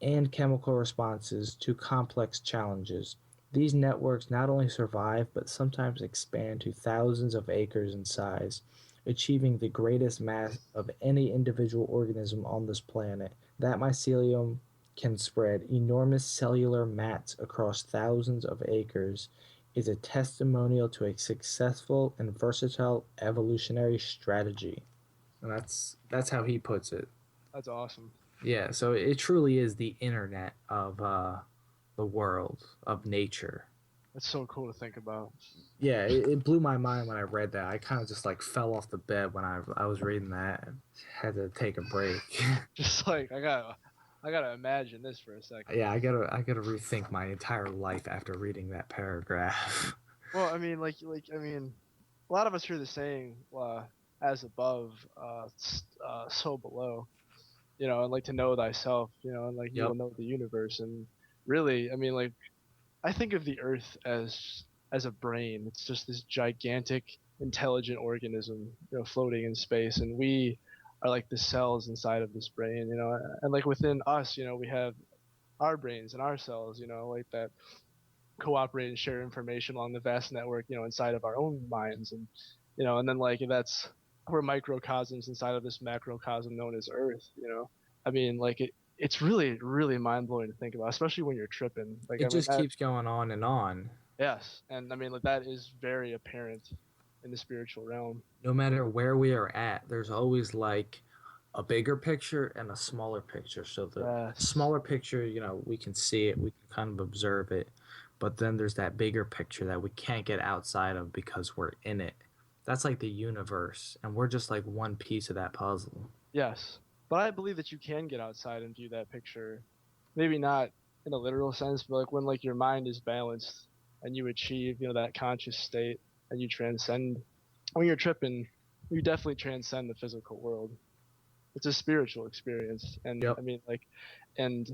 Speaker 1: and chemical responses to complex challenges. These networks not only survive but sometimes expand to thousands of acres in size, achieving the greatest mass of any individual organism on this planet. That mycelium can spread enormous cellular mats across thousands of acres is a testimonial to a successful and versatile evolutionary strategy. And that's how he puts it.
Speaker 3: That's awesome.
Speaker 1: Yeah, so it truly is the internet of the world, of nature.
Speaker 3: That's so cool to think about.
Speaker 1: Yeah, it blew my mind when I read that. I kind of just like fell off the bed when I was reading that and had to take a break.
Speaker 3: Just like I gotta imagine this for a second.
Speaker 1: Yeah, I gotta rethink my entire life after reading that paragraph.
Speaker 3: Well, I mean, I mean, a lot of us hear the saying, "As above, so below." And like to know thyself, and like you will know the universe. And really, I mean, like I think of the Earth as a brain. It's just this gigantic, intelligent organism, floating in space, and we are like the cells inside of this brain, and like within us, we have our brains and our cells, like that cooperate and share information along the vast network, inside of our own minds, and then like that's we're microcosms inside of this macrocosm known as Earth. I mean, like it's really, really mind blowing to think about, especially when you're tripping. Like,
Speaker 1: It
Speaker 3: I mean,
Speaker 1: just keeps going on and on.
Speaker 3: yes, and I mean, like that is very apparent in the spiritual realm.
Speaker 1: No matter where we are at, there's always like a bigger picture and a smaller picture. So the
Speaker 3: Yes.
Speaker 1: smaller picture, we can see it, we can kind of observe it, but then there's that bigger picture that we can't get outside of because we're in it. That's like the universe, and we're just like one piece of that puzzle.
Speaker 3: Yes, but I believe that you can get outside and view that picture. Maybe not in a literal sense, but like when like your mind is balanced and you achieve, that conscious state and you transcend. When you're tripping, you definitely transcend the physical world. It's a spiritual experience, and
Speaker 1: Yep.
Speaker 3: I mean, like, and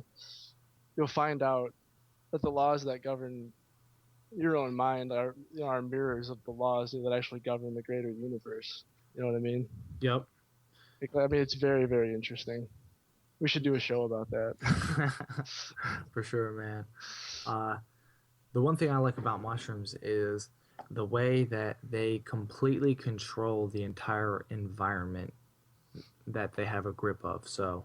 Speaker 3: you'll find out that the laws that govern your own mind are are mirrors of the laws that actually govern the greater universe. You know what I mean?
Speaker 1: Yep.
Speaker 3: I mean, it's very, very interesting. We should do a show about that.
Speaker 1: For sure, man. The one thing I like about mushrooms is the way that they completely control the entire environment that they have a grip of. So,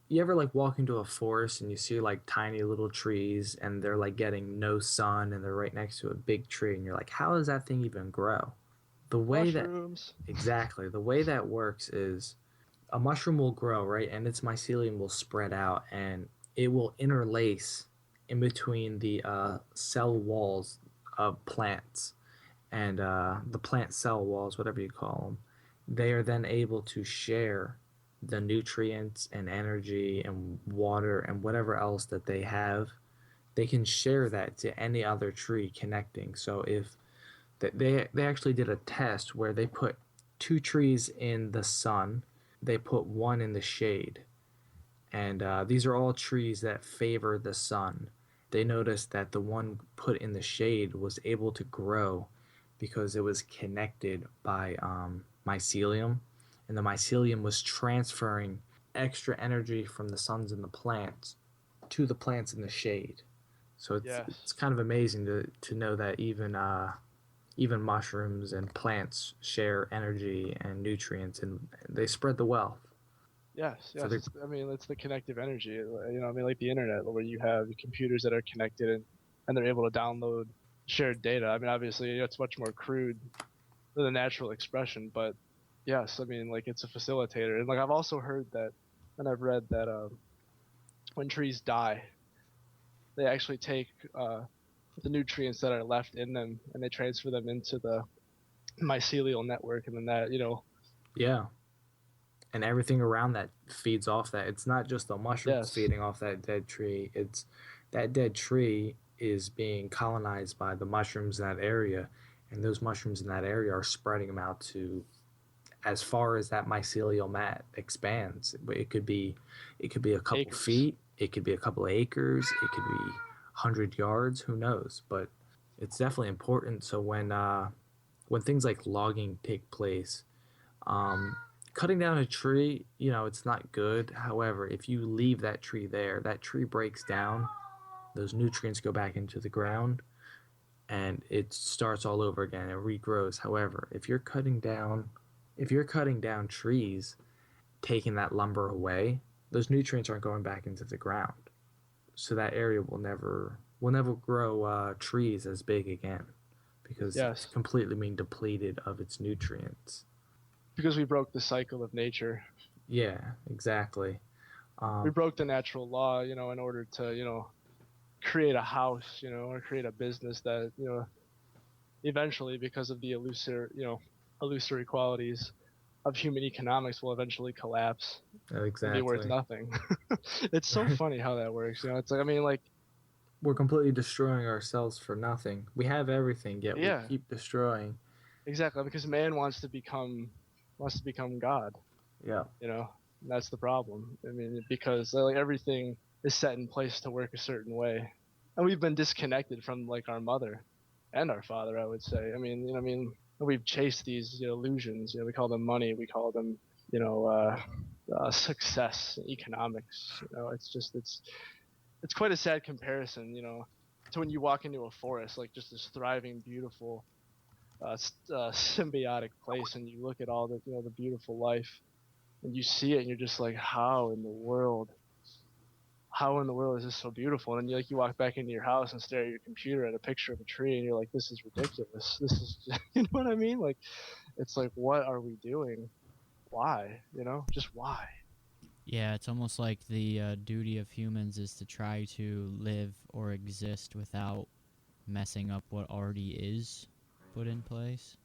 Speaker 1: you ever like walk into a forest and you see like tiny little trees and they're like getting no sun and they're right next to a big tree and you're like, how does that thing even grow? The way
Speaker 3: Mushrooms.
Speaker 1: exactly, the way that works is a mushroom will grow, right? And its mycelium will spread out and it will interlace in between the cell walls of plants and the plant cell walls, whatever you call them. They are then able to share the nutrients and energy and water and whatever else that they have. They can share that to any other tree connecting. So if they actually did a test where they put two trees in the sun, they put one in the shade, and these are all trees that favor the sun. They noticed that the one put in the shade was able to grow because it was connected by mycelium, and the mycelium was transferring extra energy from the suns and the plants to the plants in the shade. So it's kind of amazing to know that even mushrooms and plants share energy and nutrients, and they spread the wealth.
Speaker 3: Yes,
Speaker 1: So
Speaker 3: yes. I mean, it's the connective energy. I mean, like the internet, where you have computers that are connected and they're able to download shared data. I mean, obviously, it's much more crude than the natural expression, but yes, I mean, like it's a facilitator. And like I've also heard that, and I've read that when trees die, they actually take the nutrients that are left in them and they transfer them into the mycelial network, and then that,
Speaker 1: yeah, and everything around that feeds off that. It's not just the mushrooms
Speaker 3: yes,
Speaker 1: feeding off that dead tree. It's that dead tree is being colonized by the mushrooms in that area, and those mushrooms in that area are spreading them out to as far as that mycelial mat expands. It could be a couple
Speaker 3: acres.
Speaker 1: feet, it could be a couple of acres, it could be 100 yards. Who knows? But it's definitely important. So when things like logging take place, um, cutting down a tree, it's not good. However, if you leave that tree there, that tree breaks down. Those nutrients go back into the ground, and it starts all over again. It regrows. However, if you're cutting down trees, taking that lumber away, those nutrients aren't going back into the ground. So that area will never grow trees as big again because it's
Speaker 3: Yes,
Speaker 1: completely being depleted of its nutrients.
Speaker 3: because we broke the cycle of nature.
Speaker 1: Yeah, exactly.
Speaker 3: We
Speaker 1: Um,
Speaker 3: broke the natural law, in order to, create a house, or create a business that, eventually, because of the illusory qualities of human economics, will eventually collapse and be worth
Speaker 1: exactly.
Speaker 3: nothing. It's so funny how that works. It's like, I mean, like,
Speaker 1: We're completely destroying ourselves for nothing. We have everything, yet we
Speaker 3: yeah,
Speaker 1: keep destroying.
Speaker 3: exactly, because man wants to become God.
Speaker 1: Yeah.
Speaker 3: And that's the problem. I mean, because like everything is set in place to work a certain way. and we've been disconnected from like our mother and our father, I would say. I mean, we've chased these illusions. We call them money, we call them, success, economics. It's quite a sad comparison, to when you walk into a forest, like just this thriving, beautiful, symbiotic place, and you look at all the, the beautiful life, and you see it, and you're just like, how in the world is this so beautiful? And then you walk back into your house and stare at your computer at a picture of a tree, and you're like, this is ridiculous. This is, you know what I mean? Like, it's like, what are we doing? Why? Just why?
Speaker 2: Yeah, it's almost like the duty of humans is to try to live or exist without messing up what already is put in place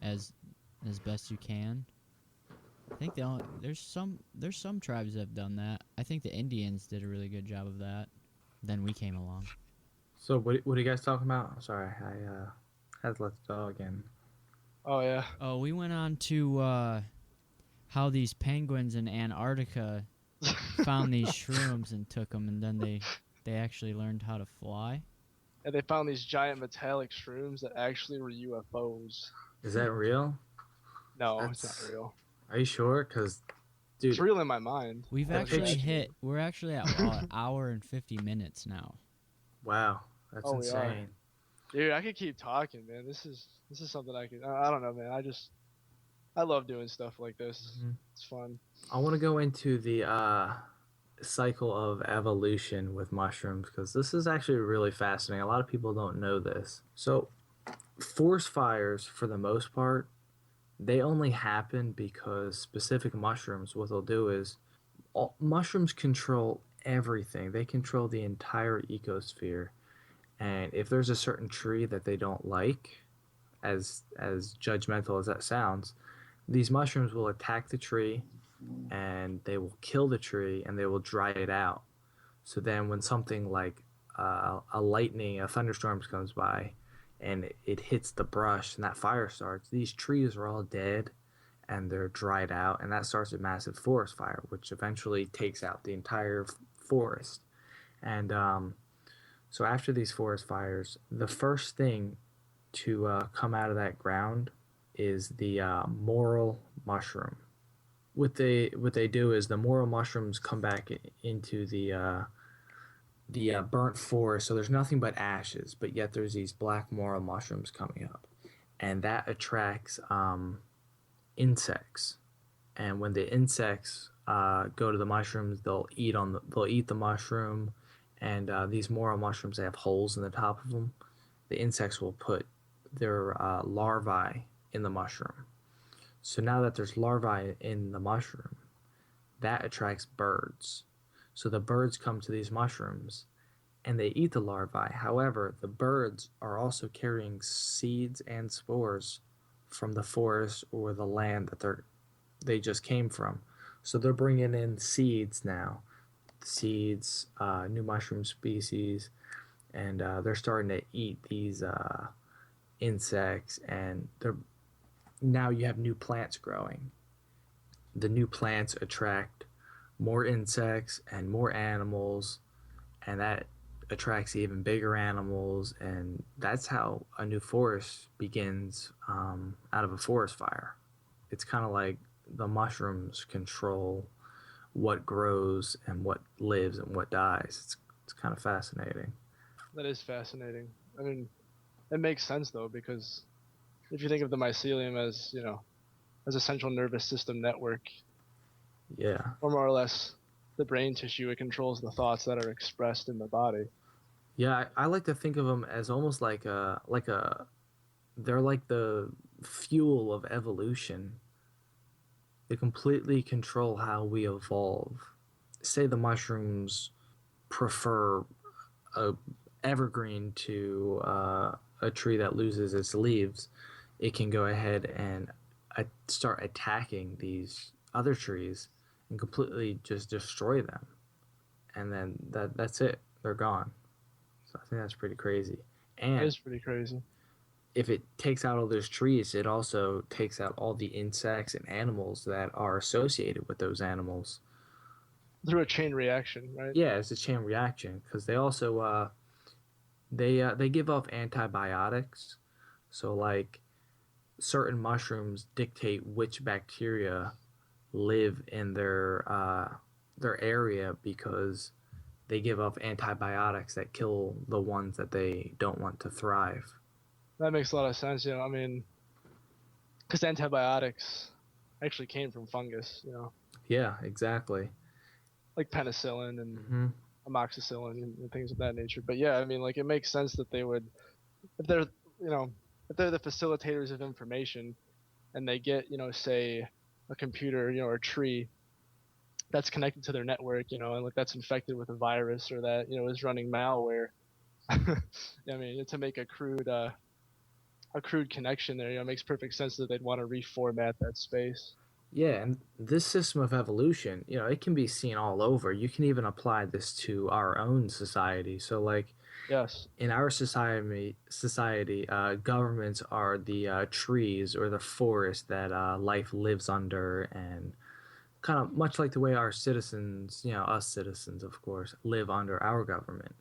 Speaker 2: as best you can. I think there's some tribes that have done that. I think the Indians did a really good job of that. Then we came along.
Speaker 1: So what are you guys talking about? I'm sorry, I had to let the dog in.
Speaker 3: Oh yeah.
Speaker 2: Oh, we went on to how these penguins in Antarctica found these shrooms and took them, and then they actually learned how to fly.
Speaker 3: And they found these giant metallic shrooms that actually were UFOs.
Speaker 1: Is that real?
Speaker 3: No, it's not real.
Speaker 1: Are you sure? Because, dude,
Speaker 3: it's real in my mind.
Speaker 2: We're actually at an hour and 50 minutes now.
Speaker 1: Wow, that's insane.
Speaker 3: Dude, I could keep talking, man. This is something I don't know, man. I love doing stuff like this. Mm-hmm. It's fun.
Speaker 1: I want to go into the cycle of evolution with mushrooms, because this is actually really fascinating. A lot of people don't know this. So, forest fires, for the most part, they only happen because specific mushrooms, what they'll do is, mushrooms control everything. They control the entire ecosphere. And if there's a certain tree that they don't like, as judgmental as that sounds, these mushrooms will attack the tree, and they will kill the tree, and they will dry it out. So then when something like a thunderstorm comes by, and it hits the brush and that fire starts, these trees are all dead and they're dried out, and that starts a massive forest fire, which eventually takes out the entire forest. And so after these forest fires, the first thing to come out of that ground is the morel mushroom. What they do is the morel mushrooms come back into the burnt forest, so there's nothing but ashes, but yet there's these black morel mushrooms coming up, and that attracts insects. And when the insects go to the mushrooms, they'll eat the mushroom, and these morel mushrooms, they have holes in the top of them. The insects will put their larvae in the mushroom. So now that there's larvae in the mushroom, that attracts birds. So the birds come to these mushrooms and they eat the larvae. However, the birds are also carrying seeds and spores from the forest or the land that they just came from. So they're bringing in seeds now, new mushroom species, and they're starting to eat these insects, and now you have new plants growing. The new plants attract more insects and more animals, and that attracts even bigger animals, and that's how a new forest begins out of a forest fire. It's kind of like the mushrooms control what grows and what lives and what dies. It's kind of fascinating.
Speaker 3: That is fascinating. I mean, it makes sense though, because if you think of the mycelium as, as a central nervous system network,
Speaker 1: yeah,
Speaker 3: or more or less the brain tissue, it controls the thoughts that are expressed in the body.
Speaker 1: Yeah, I like to think of them as almost like they're like the fuel of evolution. They completely control how we evolve. Say the mushrooms prefer a evergreen to a tree that loses its leaves, it can go ahead and start attacking these other trees and completely just destroy them. And then that's it. They're gone. So I think that's pretty crazy. And
Speaker 3: it is pretty crazy.
Speaker 1: If it takes out all those trees, it also takes out all the insects and animals that are associated with those animals.
Speaker 3: Through a chain reaction, right?
Speaker 1: Yeah, it's a chain reaction, because they also They give off antibiotics, so like certain mushrooms dictate which bacteria live in their area because they give off antibiotics that kill the ones that they don't want to thrive.
Speaker 3: That makes a lot of sense. I mean, because antibiotics actually came from fungus.
Speaker 1: Yeah, exactly.
Speaker 3: Like penicillin and
Speaker 1: Hmm.
Speaker 3: amoxicillin and things of that nature. But yeah, I mean, like it makes sense that they would, if they're, you know, if they're the facilitators of information, and they get, say, a computer, or a tree that's connected to their network, and like that's infected with a virus or that, is running malware. I mean, to make a crude connection there, it makes perfect sense that they'd want to reformat that space.
Speaker 1: Yeah, and this system of evolution, it can be seen all over. You can even apply this to our own society. So, like
Speaker 3: Yes.
Speaker 1: in our society, governments are the trees or the forest that life lives under, and kind of much like the way our citizens, us citizens, of course, live under our government.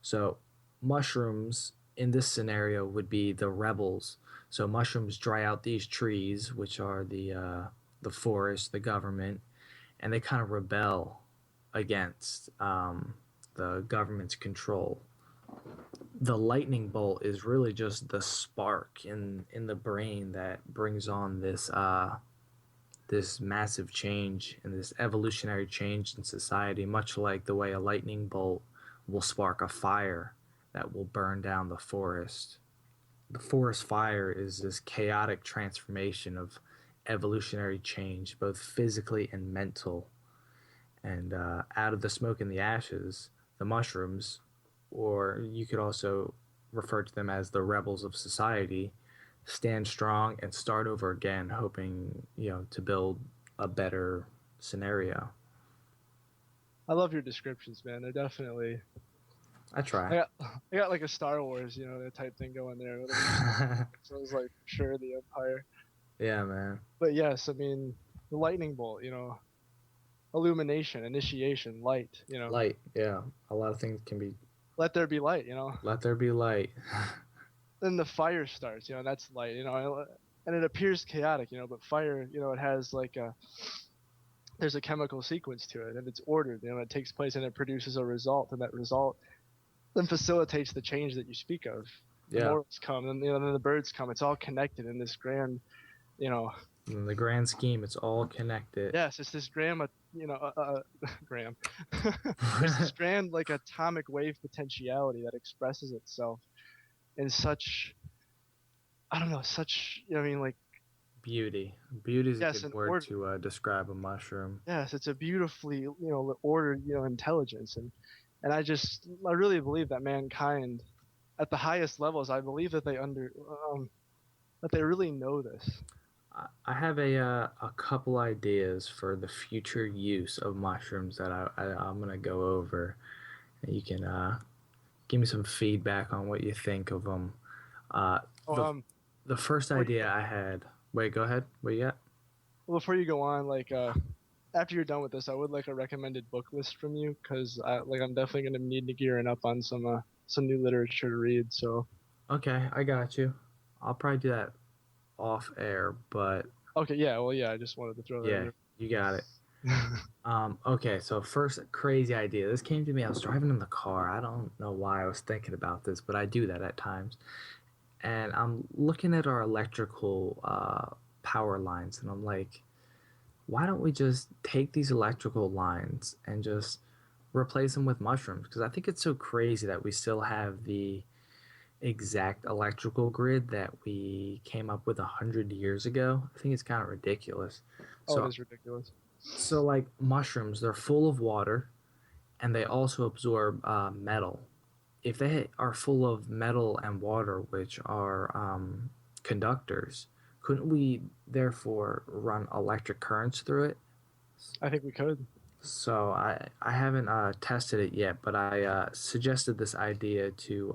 Speaker 1: So, mushrooms in this scenario would be the rebels. So, mushrooms dry out these trees, which are the forest, the government, and they kind of rebel against the government's control. The lightning bolt is really just the spark in the brain that brings on this massive change and this evolutionary change in society, much like the way a lightning bolt will spark a fire that will burn down the forest. The forest fire is this chaotic transformation of evolutionary change, both physically and mental. And out of the smoke and the ashes, the mushrooms, or you could also refer to them as the rebels of society, stand strong and start over again, hoping to build a better scenario.
Speaker 3: I love your descriptions, man. They're definitely.
Speaker 1: I try.
Speaker 3: I got like a Star Wars, that type thing going there. So it was like sure the Empire.
Speaker 1: Yeah, man.
Speaker 3: But yes, I mean the lightning bolt, illumination, initiation, light,
Speaker 1: Light. Yeah, a lot of things can be.
Speaker 3: let there be light,
Speaker 1: Let there be light.
Speaker 3: Then the fire starts, that's light, and it appears chaotic, but fire, it has like there's a chemical sequence to it and it's ordered, it takes place and it produces a result, and that result then facilitates the change that you speak of. The
Speaker 1: Yeah.
Speaker 3: mortals come, and then the birds come. It's all connected in this grand, you know.
Speaker 1: In the grand scheme, it's all connected.
Speaker 3: Yes, it's this grand, gram. There's this grand like atomic wave potentiality that expresses itself in such, I don't know, such. I mean, like
Speaker 1: Beauty. Beauty is
Speaker 3: yes,
Speaker 1: a good
Speaker 3: an
Speaker 1: word to describe a mushroom.
Speaker 3: yes, it's a beautifully ordered intelligence, and I really believe that mankind, at the highest levels, I believe that that they really know this.
Speaker 1: I have a couple ideas for the future use of mushrooms that I'm gonna go over. And you can give me some feedback on what you think of them. Uh,
Speaker 3: Oh,
Speaker 1: the, the first idea I had. Wait, go ahead. What you got?
Speaker 3: well, before you go on, like after you're done with this, I would like a recommended book list from you, because I'm definitely gonna need to gearing up on some new literature to read. So
Speaker 1: Okay, I got you. I'll probably do that off air, but
Speaker 3: okay, yeah, well, yeah, I just wanted to throw that
Speaker 1: yeah, you got it. Okay, so first crazy idea. This came to me. I was driving in the car. I don't know why I was thinking about this, but I do that at times. And I'm looking at our electrical power lines, and I'm like, why don't we just take these electrical lines and just replace them with mushrooms? Because I think it's so crazy that we still have the exact electrical grid that we came up with 100 years ago. I think it's kind of ridiculous.
Speaker 3: Oh, it
Speaker 1: So,
Speaker 3: is ridiculous.
Speaker 1: so like mushrooms, they're full of water, and they also absorb metal. If they are full of metal and water, which are conductors, couldn't we therefore run electric currents through it?
Speaker 3: I think we could.
Speaker 1: So I haven't tested it yet, but I suggested this idea to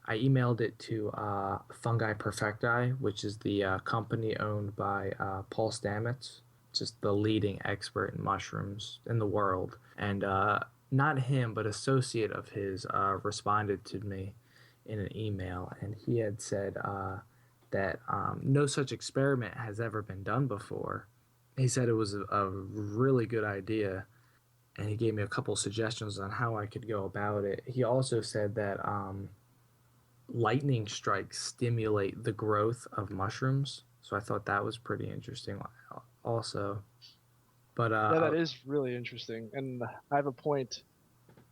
Speaker 1: I emailed it to Fungi Perfecti, which is the company owned by Paul Stamets, just the leading expert in mushrooms in the world. And not him, but associate of his responded to me in an email, and he had said that no such experiment has ever been done before. He said it was a really good idea, and he gave me a couple suggestions on how I could go about it. He also said that lightning strikes stimulate the growth of mushrooms, so I thought that was pretty interesting also. But
Speaker 3: Yeah, that is really interesting, and I have a point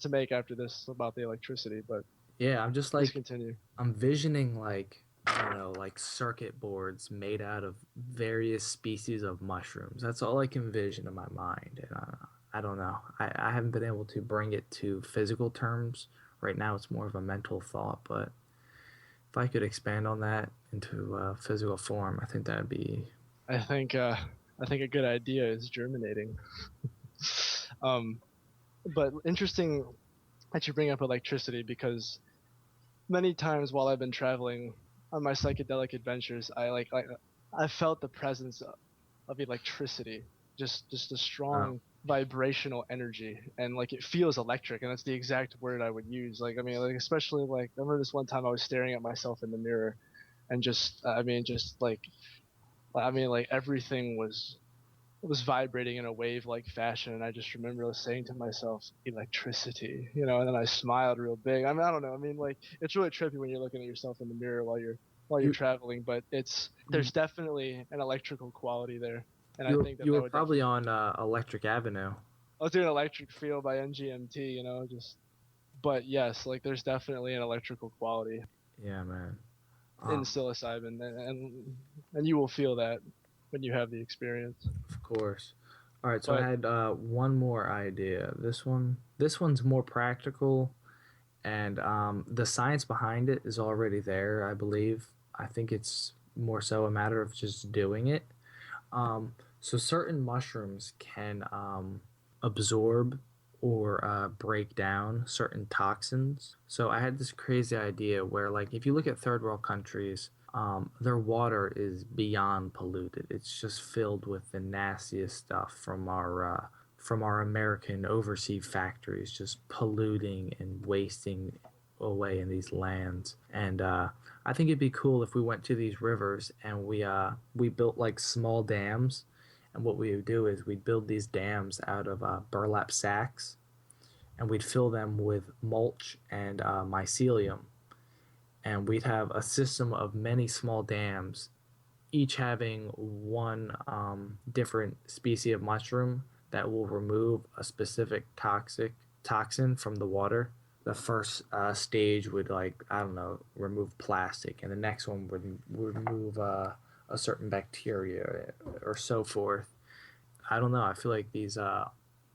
Speaker 3: to make after this about the electricity, but
Speaker 1: yeah, I'm just
Speaker 3: please
Speaker 1: like
Speaker 3: continue.
Speaker 1: I'm visioning like I don't know, like circuit boards made out of various species of mushrooms. That's all I can envision in my mind, and I don't know. I haven't been able to bring it to physical terms. Right now, it's more of a mental thought, but if I could expand on that into physical form, I think that'd be.
Speaker 3: I think a good idea is germinating. um, but interesting that you bring up electricity because many times while I've been traveling on my psychedelic adventures, I felt the presence of electricity, just a
Speaker 1: Oh,
Speaker 3: strong vibrational energy, and like it feels electric, and that's the exact word I would use. Like I mean, like especially like I remember this one time I was staring at myself in the mirror, and just I mean just like I mean like everything was vibrating in a wave like fashion, and I just remember saying to myself electricity, you know, and then I smiled real big. I mean I don't know, I mean like it's really trippy when you're looking at yourself in the mirror while you're
Speaker 1: you
Speaker 3: traveling, but there's definitely an electrical quality there, and I
Speaker 1: you
Speaker 3: think that
Speaker 1: you
Speaker 3: that
Speaker 1: were
Speaker 3: would
Speaker 1: probably
Speaker 3: definitely.
Speaker 1: on Electric Avenue.
Speaker 3: I was doing Electric Feel by NGMT, you know, just but yes, like there's definitely an electrical quality
Speaker 1: Yeah, man.
Speaker 3: in
Speaker 1: Um,
Speaker 3: psilocybin, and you will feel that when you have the experience.
Speaker 1: of course. All right, so I
Speaker 3: But
Speaker 1: had one more idea. This one's more practical, and the science behind it is already there. I believe. I think it's more so a matter of just doing it. So certain mushrooms can absorb or break down certain toxins. So I had this crazy idea where, like, if you look at third world countries, their water is beyond polluted. It's just filled with the nastiest stuff from our American overseas factories, just polluting and wasting away in these lands. And I think it'd be cool if we went to these rivers and we built like small dams. And what we would do is we'd build these dams out of burlap sacks, and we'd fill them with mulch and mycelium, and we'd have a system of many small dams, each having one different species of mushroom that will remove a specific toxin from the water. The first stage would, like, I don't know, remove plastic, and the next one would remove a certain bacteria or so forth. I don't know. I feel like these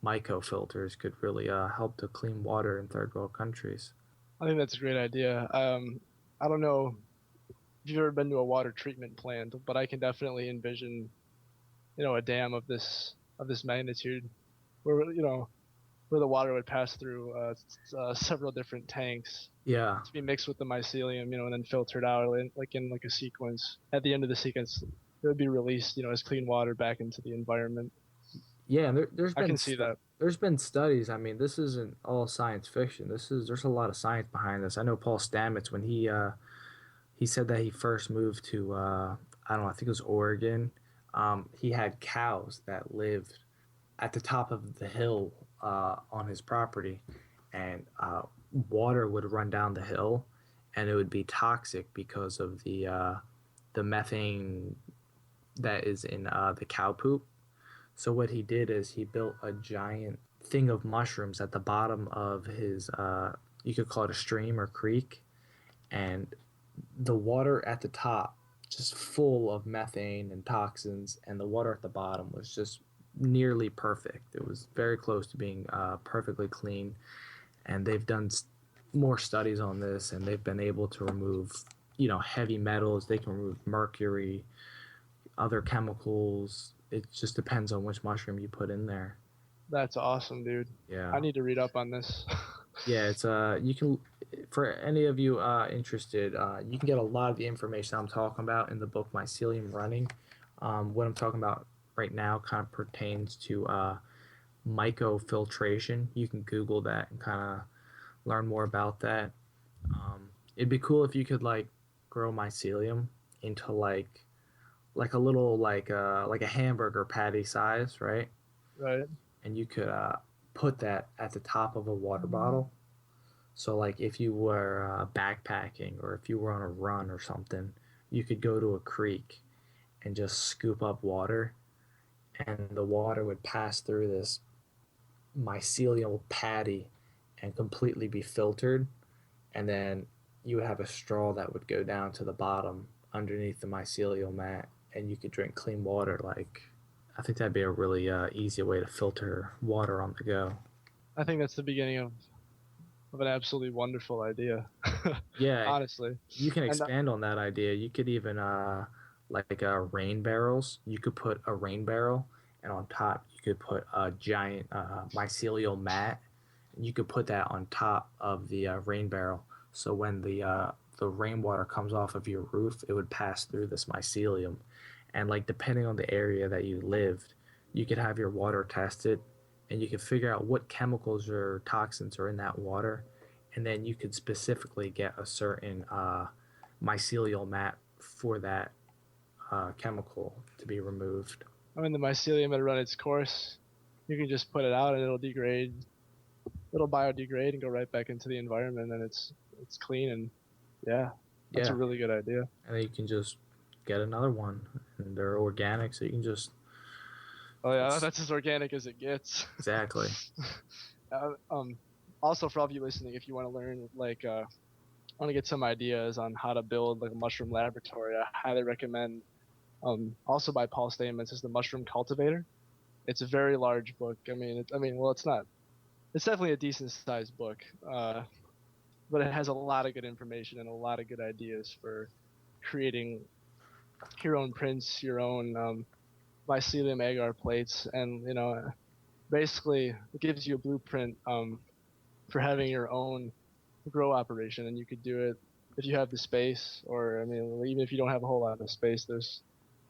Speaker 1: myco filters could really help to clean water in third world countries.
Speaker 3: I think that's a great idea. I don't know if you've ever been to a water treatment plant, but I can definitely envision, you know, a dam of this magnitude, where you know where the water would pass through several different tanks
Speaker 1: Yeah,
Speaker 3: to be mixed with the mycelium, you know, and then filtered out like in like a sequence. At the end of the sequence, it would be released, you know, as clean water back into the environment.
Speaker 1: yeah.
Speaker 3: I can see that.
Speaker 1: There's been studies. I mean, this isn't all science fiction. There's a lot of science behind this. I know Paul Stamets when he said that he first moved to I don't know, I think it was Oregon. He had cows that lived at the top of the hill on his property, and water would run down the hill, and it would be toxic because of the methane that is in the cow poop. So what he did is he built a giant thing of mushrooms at the bottom of his you could call it a stream or creek, and the water at the top just full of methane and toxins, and the water at the bottom was just nearly perfect. It was very close to being perfectly clean, and they've done more studies on this, and they've been able to remove, you know, heavy metals. They can remove mercury, other chemicals. It just depends on which mushroom you put in there.
Speaker 3: That's awesome, dude.
Speaker 1: Yeah,
Speaker 3: I need to read up on this.
Speaker 1: yeah. It's you can, for any of you interested, you can get a lot of the information I'm talking about in the book Mycelium Running. What I'm talking about right now kind of pertains to mycofiltration. You can Google that and kind of learn more about that. It'd be cool if you could like grow mycelium into like a little like a hamburger patty size, right?
Speaker 3: Right.
Speaker 1: And you could put that at the top of a water bottle. So like if you were backpacking or if you were on a run or something, you could go to a creek and just scoop up water, and the water would pass through this mycelial patty and completely be filtered, and then you would have a straw that would go down to the bottom underneath the mycelial mat, and you could drink clean water. Like, I think that'd be a really easy way to filter water on the go.
Speaker 3: I think that's the beginning of an absolutely wonderful idea.
Speaker 1: Yeah,
Speaker 3: Honestly.
Speaker 1: you can
Speaker 3: And
Speaker 1: expand on that idea. You could even like rain barrels. You could put a rain barrel, and on top you could put a giant mycelial mat, and you could put that on top of the rain barrel. So when the rainwater comes off of your roof, it would pass through this mycelium, and like depending on the area that you lived, you could have your water tested, and you could figure out what chemicals or toxins are in that water, and then you could specifically get a certain mycelial mat for that chemical to be removed.
Speaker 3: I mean, the mycelium had run its course. You can just put it out and it'll degrade. It'll biodegrade and go right back into the environment, and it's clean. And yeah, that's
Speaker 1: Yeah,
Speaker 3: a really good idea.
Speaker 1: and then you can just get another one, and they're organic, so you can just
Speaker 3: Oh yeah, that's as organic as it gets.
Speaker 1: exactly.
Speaker 3: uh, um, Also, for all of you listening, if you want to learn, like, want to get some ideas on how to build like a mushroom laboratory, I highly recommend. Also by Paul Stamets, is The Mushroom Cultivator. It's a very large book. Well, it's not. It's definitely a decent sized book, but it has a lot of good information and a lot of good ideas for creating your own prints, your own mycelium agar plates, and basically it gives you a blueprint for having your own grow operation, and you could do it if you have the space, or even if you don't have a whole lot of space.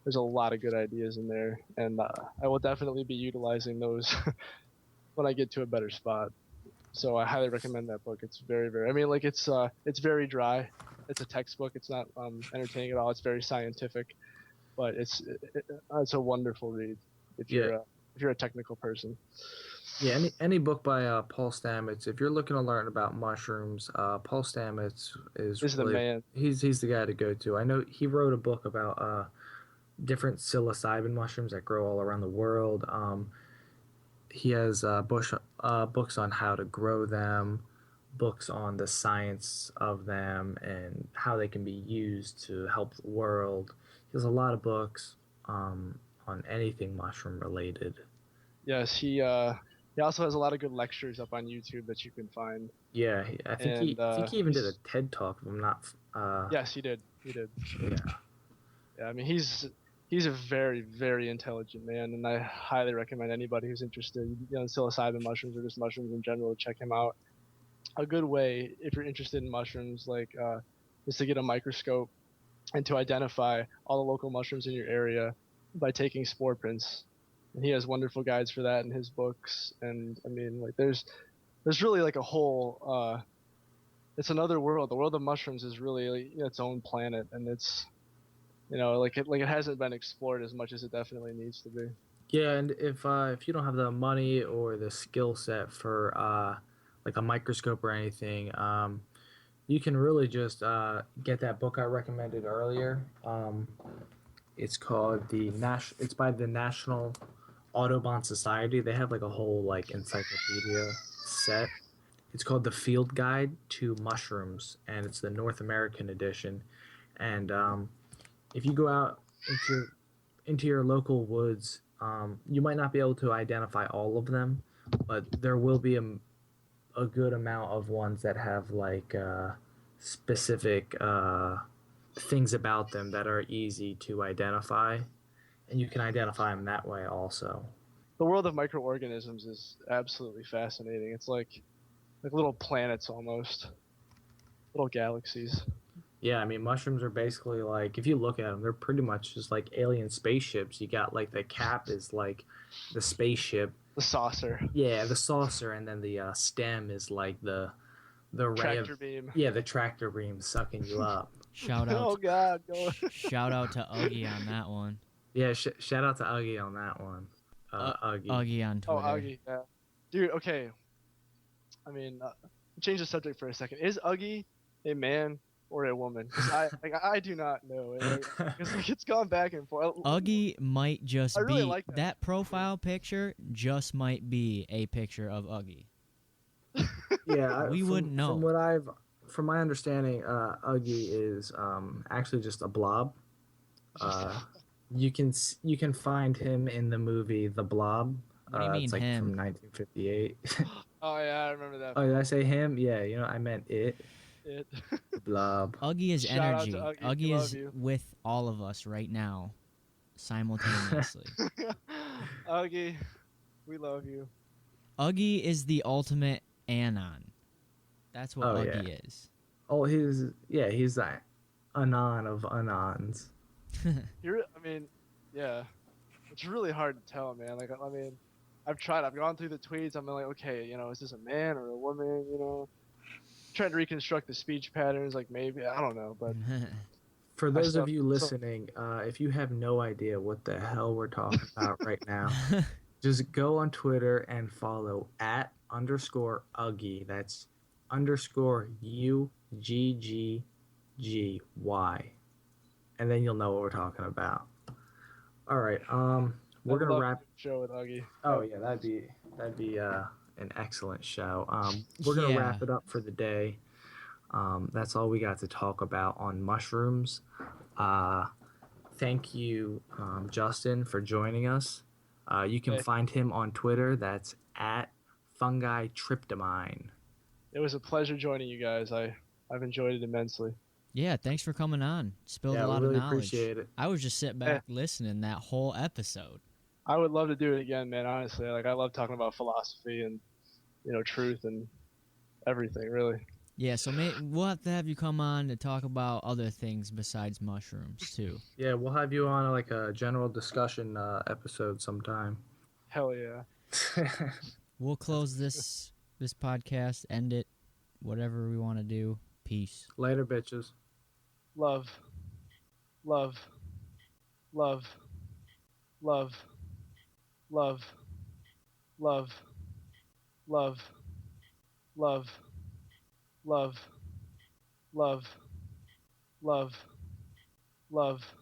Speaker 3: There's a lot of good ideas in there, and I will definitely be utilizing those when I get to a better spot. So I highly recommend that book. It's very, very. It's very dry. It's a textbook. It's not entertaining at all. It's very scientific, but it's a wonderful read if
Speaker 1: Yeah,
Speaker 3: you're a technical person.
Speaker 1: yeah. Any book by Paul Stamets. If you're looking to learn about mushrooms, Paul Stamets is
Speaker 3: This is the
Speaker 1: really
Speaker 3: man.
Speaker 1: he's the guy to go to. I know he wrote a book about different psilocybin mushrooms that grow all around the world. He has books on how to grow them, books on the science of them and how they can be used to help the world. He has a lot of books on anything mushroom related.
Speaker 3: Yes, he also has a lot of good lectures up on YouTube that you can find.
Speaker 1: Yeah,
Speaker 3: And
Speaker 1: I think he even did a TED talk. If I'm not.
Speaker 3: yes, he did. He did.
Speaker 1: Yeah.
Speaker 3: Yeah, I mean he's a very, very intelligent man, and I highly recommend anybody who's interested, in psilocybin mushrooms or just mushrooms in general, to check him out. A good way, if you're interested in mushrooms, is to get a microscope and to identify all the local mushrooms in your area by taking spore prints. And he has wonderful guides for that in his books. And there's really like a whole it's another world. The world of mushrooms is really its own planet, and it's it hasn't been explored as much as it definitely needs to be.
Speaker 1: Yeah, and if you don't have the money or the skill set for like a microscope or anything, you can really just get that book I recommended earlier. It's called It's by the National Audubon Society. They have like a whole like encyclopedia set. It's called The Field Guide to Mushrooms, and it's the North American edition. And if you go out into your local woods, you might not be able to identify all of them, but there will be a good amount of ones that have like specific things about them that are easy to identify, and you can identify them that way also.
Speaker 3: The world of microorganisms is absolutely fascinating. It's like little planets almost, little galaxies.
Speaker 1: Yeah, I mean, mushrooms are basically like, if you look at them, they're pretty much just like alien spaceships. You got like the cap is like the spaceship,
Speaker 3: The saucer.
Speaker 1: Yeah, the saucer, and then the stem is like the ray
Speaker 3: Tractor
Speaker 1: of
Speaker 3: beam.
Speaker 1: yeah, the tractor beam sucking you up.
Speaker 2: Shout out.
Speaker 3: Oh God, go.
Speaker 2: Shout out to Uggy on that one.
Speaker 1: Yeah, shout out to Uggy on that one. Uggy.
Speaker 2: Uggy on
Speaker 3: Oh,
Speaker 2: Twitter.
Speaker 3: Augie, yeah. Dude, okay. I mean, change the subject for a second. Is Uggy a man or a woman? 'Cause I do not know. Because it's gone back and forth.
Speaker 2: Uggy might just
Speaker 3: I really
Speaker 2: be
Speaker 3: like that.
Speaker 2: that profile picture. Just might be a picture of Uggy.
Speaker 1: Yeah,
Speaker 2: We wouldn't know.
Speaker 1: From my understanding, Uggy is actually just a blob. You can find him in the movie The Blob.
Speaker 2: What do you mean
Speaker 1: it's like
Speaker 2: him?
Speaker 1: from 1958.
Speaker 3: Oh yeah, I remember that.
Speaker 1: Oh, did I say him? Yeah, I meant it.
Speaker 3: It.
Speaker 1: The Blob.
Speaker 2: Uggy is
Speaker 3: Shout out
Speaker 2: energy.
Speaker 3: to Uggy.
Speaker 2: Uggy
Speaker 3: We
Speaker 2: is
Speaker 3: love you.
Speaker 2: with all of us right now, simultaneously.
Speaker 3: Uggy, we love you.
Speaker 2: Uggy is the ultimate anon. That's what Uggy is.
Speaker 1: Oh, he's the anon of anons.
Speaker 3: I mean, yeah. It's really hard to tell, man. Like, I mean, I've gone through the tweets. I'm like, okay, is this a man or a woman? Trying to reconstruct the speech patterns. Like, maybe I don't know, but
Speaker 1: For those of you listening, if you have no idea what the hell we're talking about right now, just go on Twitter and follow @_Uggy. That's _UGGGY, and then you'll know what we're talking about. All right, we're gonna wrap.
Speaker 3: Show with Uggy.
Speaker 1: Oh yeah, that'd be an excellent show. We're gonna wrap it up for the day. That's all we got to talk about on mushrooms. Thank you, Justin, for joining us. You can find him on Twitter. That's @FungiTryptamine.
Speaker 3: It was a pleasure joining you guys. I've enjoyed it immensely.
Speaker 2: Yeah, thanks for coming on. Spilled a lot
Speaker 1: really
Speaker 2: of knowledge.
Speaker 1: Appreciate it.
Speaker 2: I was just sitting back listening that whole episode.
Speaker 3: I would love to do it again, man. Honestly, like I love talking about philosophy and truth and everything, really.
Speaker 2: Yeah, so we'll have to have you come on to talk about other things besides mushrooms too.
Speaker 1: Yeah, we'll have you on like a general discussion episode sometime.
Speaker 3: Hell yeah.
Speaker 2: We'll close this podcast, end it, whatever we want to do. Peace.
Speaker 1: Later, bitches.
Speaker 3: Love. Love. Love. Love. Love. Love. Love. Love. Love. Love. Love. Love.